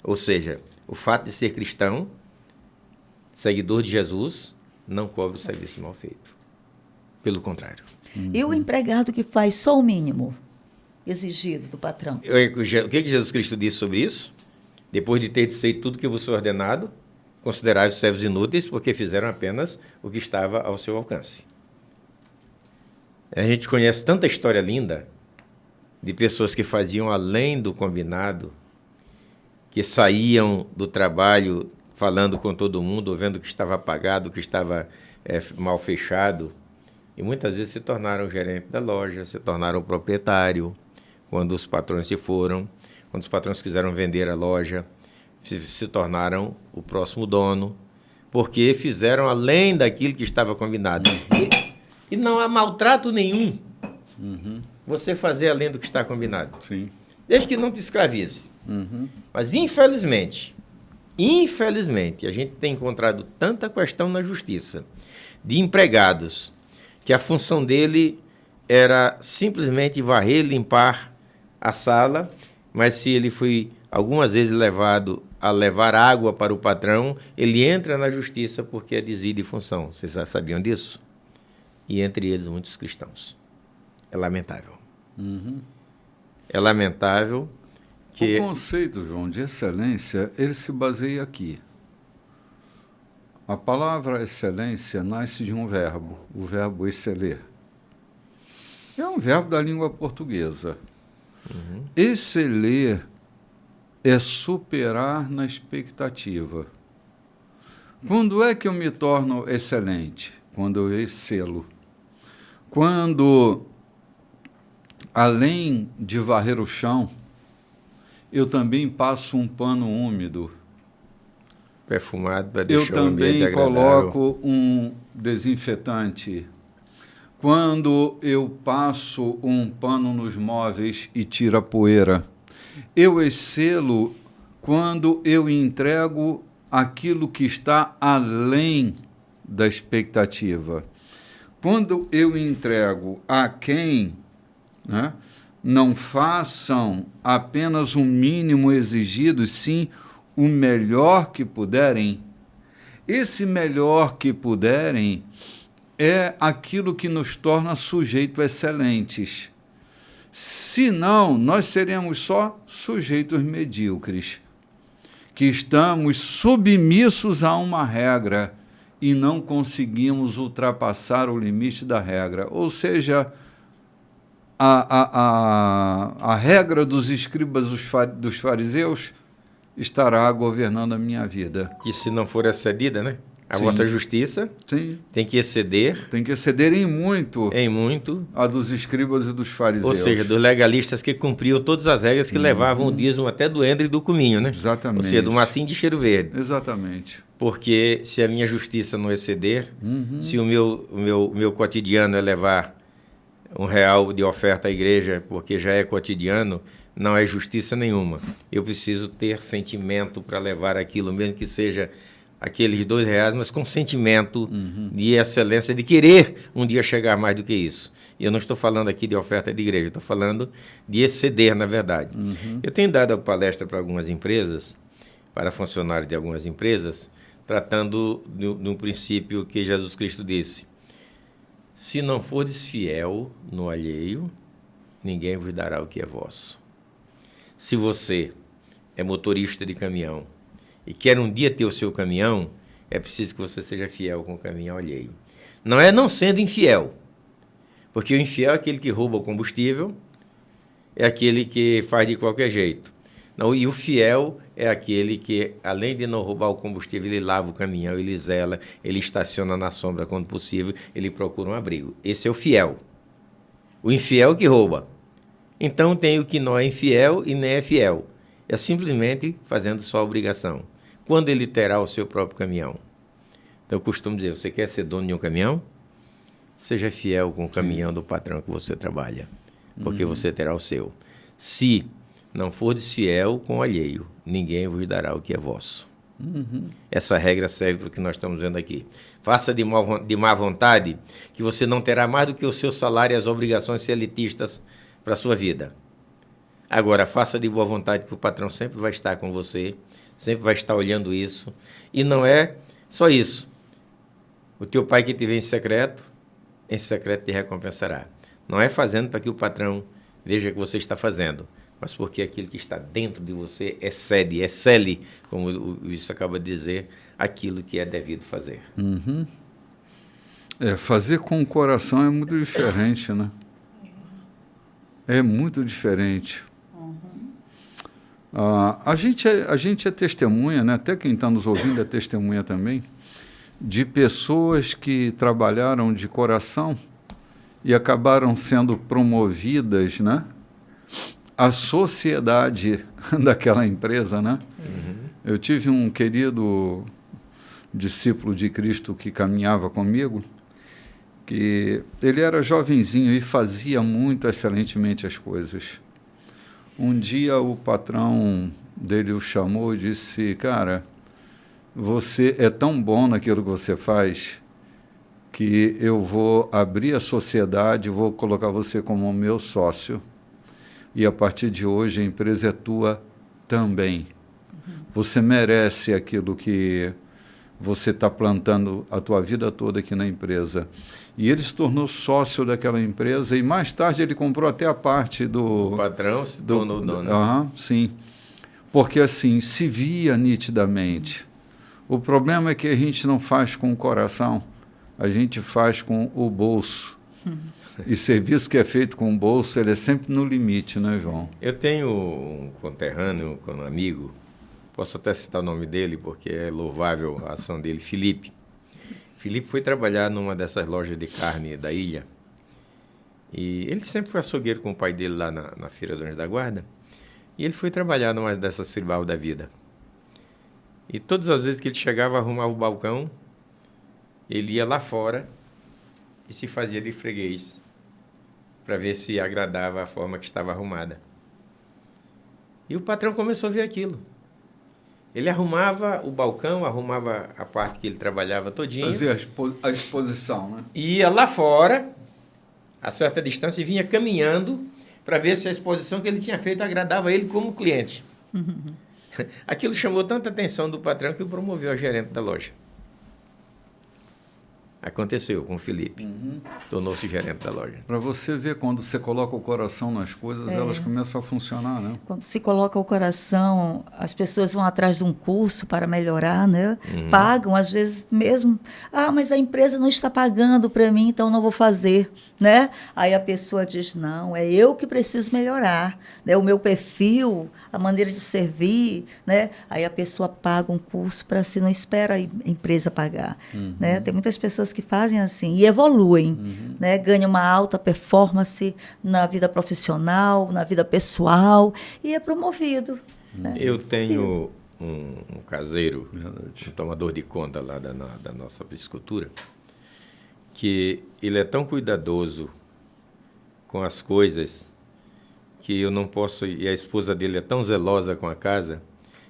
ou seja, o fato de ser cristão, seguidor de Jesus, não cobre o serviço mal feito. Pelo contrário. E o empregado que faz só o mínimo exigido do patrão? O que Jesus Cristo disse sobre isso? Depois de ter feito tudo que vos foi ordenado, considerai os servos inúteis, porque fizeram apenas o que estava ao seu alcance. A gente conhece tanta história linda de pessoas que faziam além do combinado, que saíam do trabalho falando com todo mundo, vendo que estava apagado, que estava mal fechado, e muitas vezes se tornaram gerente da loja, se tornaram proprietário, quando os patrões se foram, quando os patrões quiseram vender a loja, se tornaram o próximo dono, porque fizeram além daquilo que estava combinado. E não há maltrato nenhum você fazer além do que está combinado. Sim. Desde que não te escravize. Mas, infelizmente, a gente tem encontrado tanta questão na justiça de empregados que a função dele era simplesmente varrer, limpar a sala, mas se ele foi algumas vezes levado a levar água para o patrão, ele entra na justiça porque é desvio de função. Vocês já sabiam disso? E entre eles muitos cristãos. É lamentável. É lamentável que... O conceito, João, de excelência, ele se baseia aqui. A palavra excelência nasce de um verbo, o verbo exceler. É um verbo da língua portuguesa. Exceler é superar na expectativa. Quando é que eu me torno excelente? Quando eu excelo. Quando, além de varrer o chão, eu também passo um pano úmido. Perfumado para deixar o ambiente agradável. Eu também coloco um desinfetante. Quando eu passo um pano nos móveis e tiro a poeira. Eu excelo quando eu entrego aquilo que está além da expectativa. Quando eu entrego a quem, né, não façam apenas o mínimo exigido, sim o melhor que puderem. Esse melhor que puderem é aquilo que nos torna sujeitos excelentes. Senão, nós seremos só sujeitos medíocres, que estamos submissos a uma regra e não conseguimos ultrapassar o limite da regra. Ou seja, a regra dos escribas dos fariseus estará governando a minha vida. Que se não for excedida, né? A vossa justiça tem que exceder. Tem que exceder em muito. Em muito. A dos escribas e dos fariseus. Ou seja, dos legalistas que cumpriam todas as regras que levavam o dízimo até do endro e do cominho, né? Exatamente. Ou seja, do massinho de cheiro verde. Exatamente. Porque se a minha justiça não exceder, se o meu cotidiano é levar R$1 de oferta à igreja, porque já é cotidiano, não é justiça nenhuma. Eu preciso ter sentimento para levar aquilo, mesmo que seja aqueles R$2, mas com sentimento de excelência, de querer um dia chegar mais do que isso. E eu não estou falando aqui de oferta de igreja, estou falando de exceder, na verdade. Eu tenho dado palestra para algumas empresas, para funcionários de algumas empresas, tratando de um princípio que Jesus Cristo disse: se não fordes fiel no alheio, ninguém vos dará o que é vosso. Se você é motorista de caminhão e quer um dia ter o seu caminhão, é preciso que você seja fiel com o caminhão alheio. Não é não sendo infiel, porque o infiel é aquele que rouba o combustível, é aquele que faz de qualquer jeito. Não, e o fiel é aquele que, além de não roubar o combustível, ele lava o caminhão, ele zela, ele estaciona na sombra quando possível, ele procura um abrigo. Esse é o fiel. O infiel é o que rouba. Então tem o que não é infiel e nem é fiel. É simplesmente fazendo só a obrigação. Quando ele terá o seu próprio caminhão? Então eu costumo dizer, você quer ser dono de um caminhão? Seja fiel com o caminhão do patrão que você trabalha, porque você terá o seu. Se não fordes fiel com o alheio, ninguém vos dará o que é vosso. Essa regra serve para o que nós estamos vendo aqui. Faça de má vontade, que você não terá mais do que o seu salário e as obrigações elitistas para a sua vida. Agora, faça de boa vontade, que o patrão sempre vai estar com você, sempre vai estar olhando isso. E não é só isso. O teu pai que te vê em secreto te recompensará. Não é fazendo para que o patrão veja que você está fazendo, mas porque aquilo que está dentro de você excele, como isso acaba de dizer, aquilo que é devido fazer. Fazer com o coração é muito diferente, né? É muito diferente. A gente é testemunha, né? Até quem está nos ouvindo é testemunha também, de pessoas que trabalharam de coração e acabaram sendo promovidas, né? A sociedade daquela empresa, né? Eu tive um querido discípulo de Cristo que caminhava comigo, que ele era jovenzinho e fazia muito excelentemente as coisas. Um dia o patrão dele o chamou e disse: cara, você é tão bom naquilo que você faz que eu vou abrir a sociedade, vou colocar você como meu sócio. E a partir de hoje a empresa é tua também. Você merece aquilo que você está plantando a tua vida toda aqui na empresa. E ele se tornou sócio daquela empresa e mais tarde ele comprou até a parte do... O patrão se tornou dono. Sim. Porque assim, se via nitidamente. O problema é que a gente não faz com o coração, a gente faz com o bolso. E serviço que é feito com o bolso, ele é sempre no limite, né, João? Eu tenho um conterrâneo, um amigo, posso até citar o nome dele, porque é louvável a ação dele, Felipe. Felipe foi trabalhar numa dessas lojas de carne da ilha, e ele sempre foi açougueiro com o pai dele lá na Feira do Anjo da Guarda, e ele foi trabalhar numa dessas tribal da vida. E todas as vezes que ele chegava, arrumava o balcão, ele ia lá fora e se fazia de freguês, para ver se agradava a forma que estava arrumada. E o patrão começou a ver aquilo. Ele arrumava o balcão, arrumava a parte que ele trabalhava todinho. Fazia a exposição, né? Ia lá fora, a certa distância, e vinha caminhando para ver se a exposição que ele tinha feito agradava ele como cliente. Aquilo chamou tanta atenção do patrão que o promoveu a gerente da loja. Aconteceu com o Felipe. Tornou-se gerente da loja. Para você ver, quando você coloca o coração nas coisas, elas começam a funcionar, né? Quando se coloca o coração, as pessoas vão atrás de um curso para melhorar, né? Pagam, às vezes mesmo. Mas a empresa não está pagando para mim, então não vou fazer, né? Aí a pessoa diz, não, é eu que preciso melhorar, né? O meu perfil, a maneira de servir, né? Aí a pessoa paga um curso para si, não espera a empresa pagar, né? Tem muitas pessoas que fazem assim e evoluem, né? Ganham uma alta performance na vida profissional, na vida pessoal e é promovido. Né? Eu tenho um caseiro, um tomador de conta lá da nossa piscicultura, que ele é tão cuidadoso com as coisas que eu não posso, e a esposa dele é tão zelosa com a casa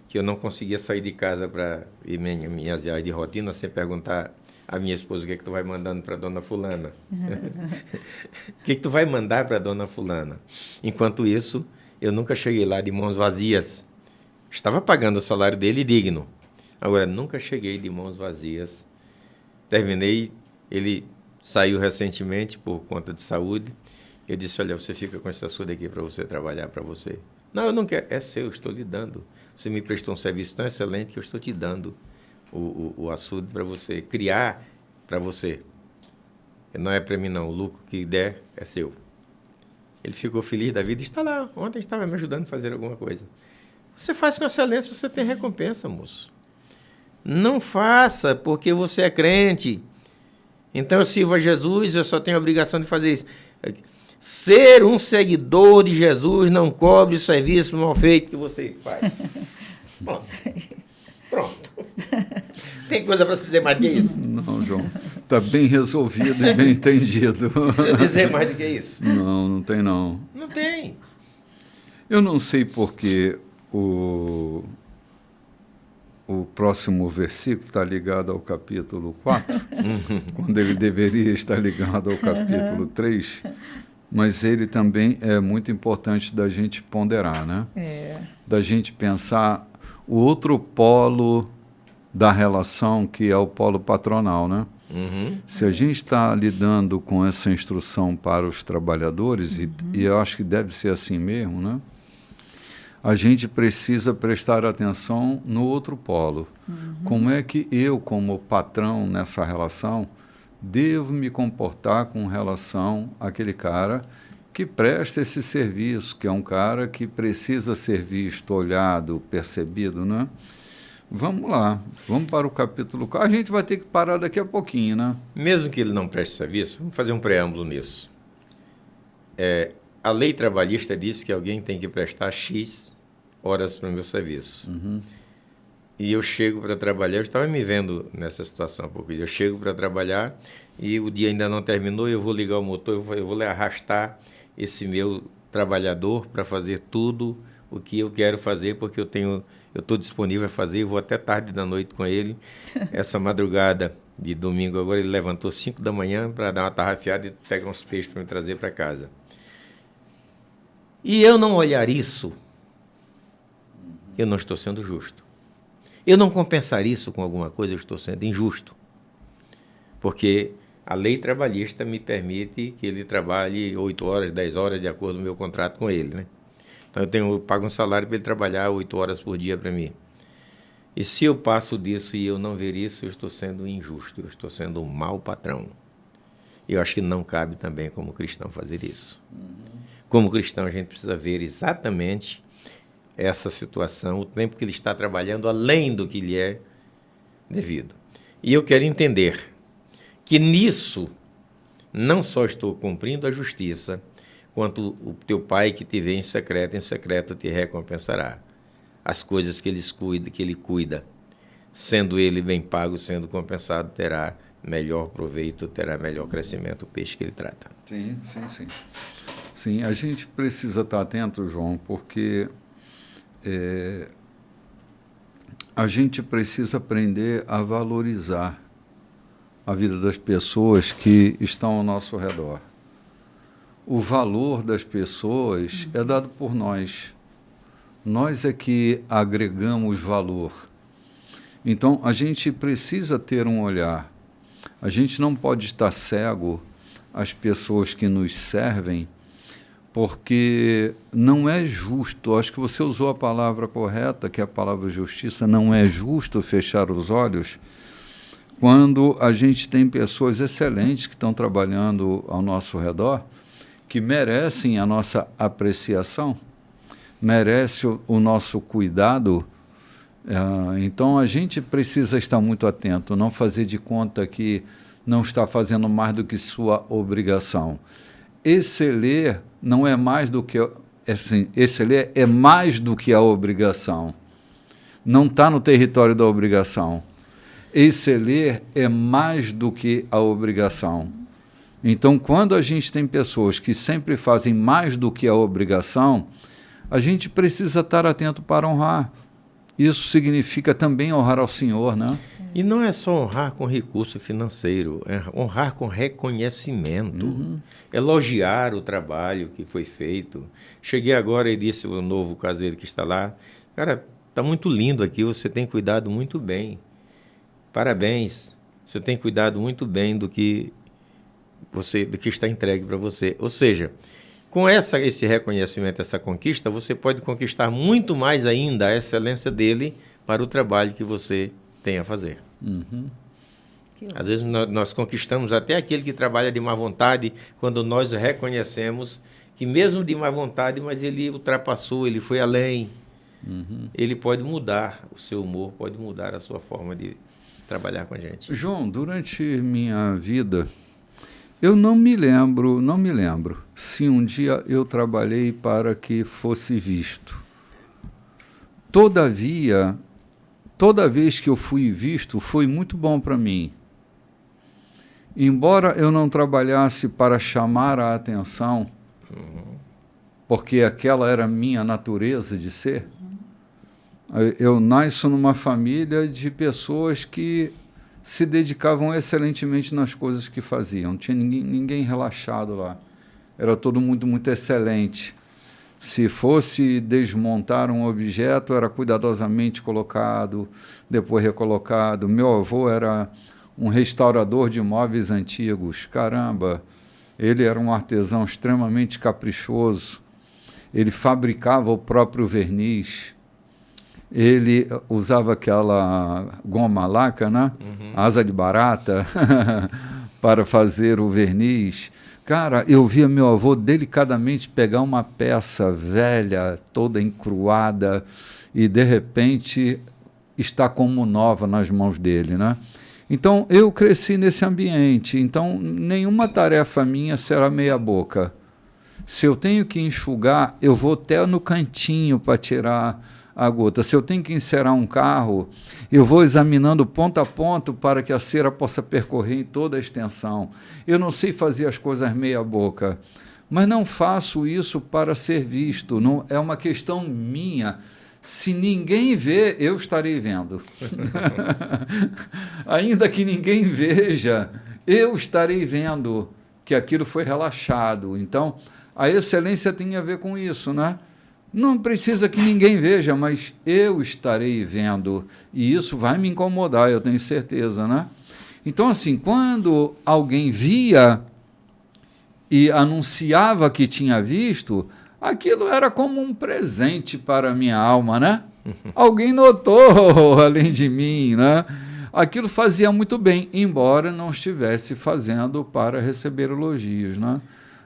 que eu não conseguia sair de casa para ir minhas viagens de rotina sem perguntar a minha esposa, o que é que tu vai mandando para dona fulana? O que é que tu vai mandar para dona fulana? Enquanto isso, eu nunca cheguei lá de mãos vazias. Estava pagando o salário dele digno. Agora, nunca cheguei de mãos vazias. Terminei, ele saiu recentemente por conta de saúde. Eu disse, olha, você fica com esse açude aqui para você trabalhar para você. Não, eu não quero. É seu, eu estou lhe dando. Você me prestou um serviço tão excelente que eu estou te dando o açude para você criar para você. Não é para mim, não. O lucro que der é seu. Ele ficou feliz da vida e está lá. Ontem estava me ajudando a fazer alguma coisa. Você faz com excelência, você tem recompensa, moço. Não faça porque você é crente. Então eu sirvo a Jesus, eu só tenho a obrigação de fazer isso. Ser um seguidor de Jesus não cobre o serviço mal feito que você faz. Bom, pronto. Tem coisa para se dizer mais do que isso? Não, João. Está bem resolvido e bem entendido. Precisa dizer mais do que isso? Não, não tem não. Não tem. Eu não sei porque o próximo versículo está ligado ao capítulo 4, quando ele deveria estar ligado ao capítulo 3, mas ele também é muito importante da gente ponderar, né? Da gente pensar o outro polo da relação, que é o polo patronal, né? Se a gente está lidando com essa instrução para os trabalhadores, e eu acho que deve ser assim mesmo, né? A gente precisa prestar atenção no outro polo. Como é que eu, como patrão nessa relação, devo me comportar com relação àquele cara que presta esse serviço, que é um cara que precisa ser visto, olhado, percebido, né? Vamos lá, vamos para o capítulo 4. A gente vai ter que parar daqui a pouquinho, né? Mesmo que ele não preste serviço, vamos fazer um preâmbulo nisso. A lei trabalhista diz que alguém tem que prestar X horas para o meu serviço. E eu chego para trabalhar, eu estava me vendo nessa situação, porque eu chego para trabalhar e o dia ainda não terminou, eu vou ligar o motor, eu vou arrastar esse meu trabalhador para fazer tudo o que eu quero fazer, porque eu estou disponível a fazer, eu vou até tarde da noite com ele. Essa madrugada de domingo agora, ele levantou 5 da manhã para dar uma tarrafiada e pegar uns peixes para me trazer para casa. E eu não olhar isso, eu não estou sendo justo. Eu não compensar isso com alguma coisa, eu estou sendo injusto. Porque a lei trabalhista me permite que ele trabalhe 8 horas, 10 horas, de acordo com o meu contrato com ele, né? Então eu pago um salário para ele trabalhar 8 horas por dia para mim. E se eu passo disso e eu não ver isso, eu estou sendo injusto, eu estou sendo um mau patrão. Eu acho que não cabe também como cristão fazer isso. Como cristão, a gente precisa ver exatamente essa situação, o tempo que ele está trabalhando além do que lhe é devido. E eu quero entender que nisso não só estou cumprindo a justiça, quanto o teu pai que te vê em secreto te recompensará. As coisas que ele cuida, sendo ele bem pago, sendo compensado, terá melhor proveito, terá melhor crescimento o peixe que ele trata. Sim. Sim, a gente precisa estar atento, João, porque a gente precisa aprender a valorizar a vida das pessoas que estão ao nosso redor. O valor das pessoas é dado por nós. Nós é que agregamos valor. Então, a gente precisa ter um olhar A gente não pode estar cego às pessoas que nos servem, porque não é justo. Acho que você usou a palavra correta, que é a palavra justiça. Não é justo fechar os olhos quando a gente tem pessoas excelentes que estão trabalhando ao nosso redor, que merecem a nossa apreciação, merecem o nosso cuidado. Então a gente precisa estar muito atento, não fazer de conta que não está fazendo mais do que sua obrigação. Exceler não é mais do que... Assim, exceler é mais do que a obrigação. Não está no território da obrigação. Exceler é mais do que a obrigação. Então, quando a gente tem pessoas que sempre fazem mais do que a obrigação, a gente precisa estar atento para honrar. Isso significa também honrar ao Senhor, né? E não é só honrar com recurso financeiro, é honrar com reconhecimento, elogiar o trabalho que foi feito. Cheguei agora e disse o novo caseiro que está lá, cara, está muito lindo aqui, você tem cuidado muito bem. Parabéns, você tem cuidado muito bem do que está entregue para você. Ou seja, com esse reconhecimento, essa conquista, você pode conquistar muito mais ainda a excelência dele para o trabalho que você tem a fazer. Às vezes nós conquistamos até aquele que trabalha de má vontade, quando nós reconhecemos que mesmo de má vontade, mas ele ultrapassou, ele foi além. Ele pode mudar o seu humor, pode mudar a sua forma de trabalhar com a gente. João, durante minha vida, eu não me lembro se um dia eu trabalhei para que fosse visto. Todavia, toda vez que eu fui visto, foi muito bom para mim. Embora eu não trabalhasse para chamar a atenção, porque aquela era a minha natureza de ser, eu nasço numa família de pessoas que se dedicavam excelentemente nas coisas que faziam. Não tinha ninguém relaxado lá. Era todo mundo muito excelente. Se fosse desmontar um objeto, era cuidadosamente colocado, depois recolocado. Meu avô era um restaurador de móveis antigos. Caramba, ele era um artesão extremamente caprichoso. Ele fabricava o próprio verniz. Ele usava aquela goma laca, né? Asa de barata, para fazer o verniz. Cara, eu via meu avô delicadamente pegar uma peça velha, toda encruada, e de repente está como nova nas mãos dele, né? Então, eu cresci nesse ambiente. Então, nenhuma tarefa minha será meia boca. Se eu tenho que enxugar, eu vou até no cantinho para tirar a gota. Se eu tenho que encerar um carro, eu vou examinando ponto a ponto para que a cera possa percorrer em toda a extensão. Eu não sei fazer as coisas meia boca, mas não faço isso para ser visto. Não, é uma questão minha. Se ninguém vê, eu estarei vendo. Ainda que ninguém veja, eu estarei vendo que aquilo foi relaxado. Então, a excelência tem a ver com isso, né? Não precisa que ninguém veja, mas eu estarei vendo. E isso vai me incomodar, eu tenho certeza, né? Então, assim, quando alguém via e anunciava que tinha visto, aquilo era como um presente para a minha alma, né? Alguém notou, além de mim, né? Aquilo fazia muito bem, embora não estivesse fazendo para receber elogios, né?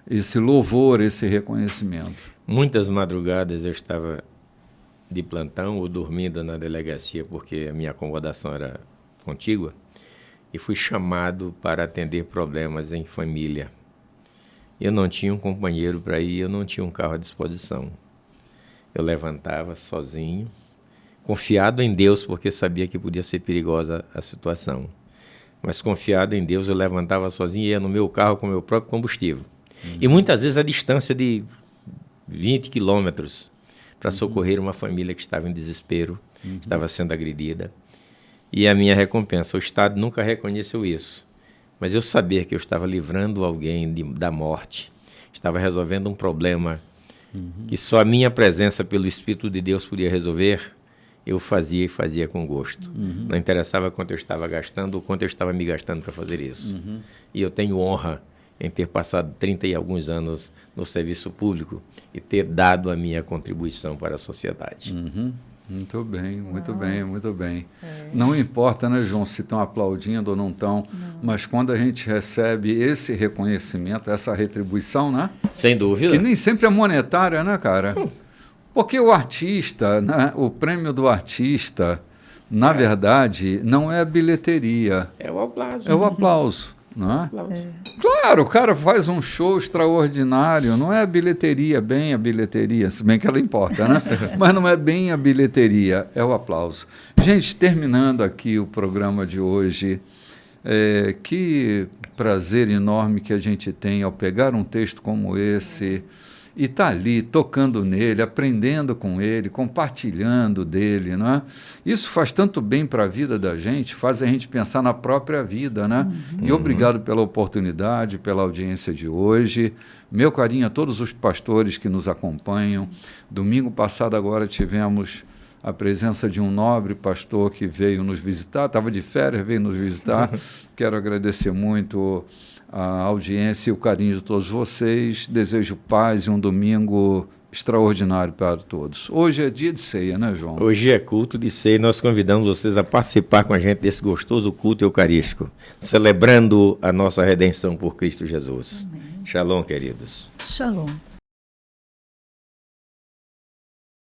Esse louvor, esse reconhecimento. Muitas madrugadas eu estava de plantão ou dormindo na delegacia, porque a minha acomodação era contígua, e fui chamado para atender problemas em família. Eu não tinha um companheiro para ir, eu não tinha um carro à disposição. Eu levantava sozinho, confiado em Deus, porque sabia que podia ser perigosa a situação. Mas confiado em Deus, eu levantava sozinho e ia no meu carro com o meu próprio combustível. E muitas vezes a distância de 20 quilômetros para socorrer uma família que estava em desespero, estava sendo agredida. E a minha recompensa, o Estado nunca reconheceu isso, mas eu sabia que eu estava livrando alguém da morte, estava resolvendo um problema que só a minha presença pelo Espírito de Deus podia resolver. eu fazia e fazia com gosto. Não interessava quanto eu estava gastando ou quanto eu estava me gastando para fazer isso. E eu tenho honra em ter passado 30 e alguns anos no serviço público e ter dado a minha contribuição para a sociedade. Muito bem, muito bem, muito bem. Não importa, né, João, se estão aplaudindo ou não estão, mas quando a gente recebe esse reconhecimento, essa retribuição, né? Sem dúvida. Que nem sempre é monetária, né, cara? Porque o artista, né, o prêmio do artista, na verdade, não é a bilheteria. É o aplauso. É o aplauso. Não é? Claro, o cara faz um show extraordinário, não é a bilheteria, bem a bilheteria, se bem que ela importa, né? Mas não é bem a bilheteria, é o aplauso. Gente, terminando aqui o programa de hoje, que prazer enorme que a gente tem ao pegar um texto como esse e estar ali tocando nele, aprendendo com ele, compartilhando dele, né? Isso faz tanto bem para a vida da gente, faz a gente pensar na própria vida, né? E obrigado pela oportunidade, pela audiência de hoje. Meu carinho a todos os pastores que nos acompanham. Domingo passado agora tivemos a presença de um nobre pastor que veio nos visitar, estava de férias, veio nos visitar. Quero agradecer muito a audiência e o carinho de todos vocês. Desejo paz e um domingo extraordinário para todos. Hoje é dia de ceia, né, João? Hoje é culto de ceia e nós convidamos vocês a participar com a gente desse gostoso culto eucarístico, celebrando a nossa redenção por Cristo Jesus. Amém. Shalom, queridos. Shalom.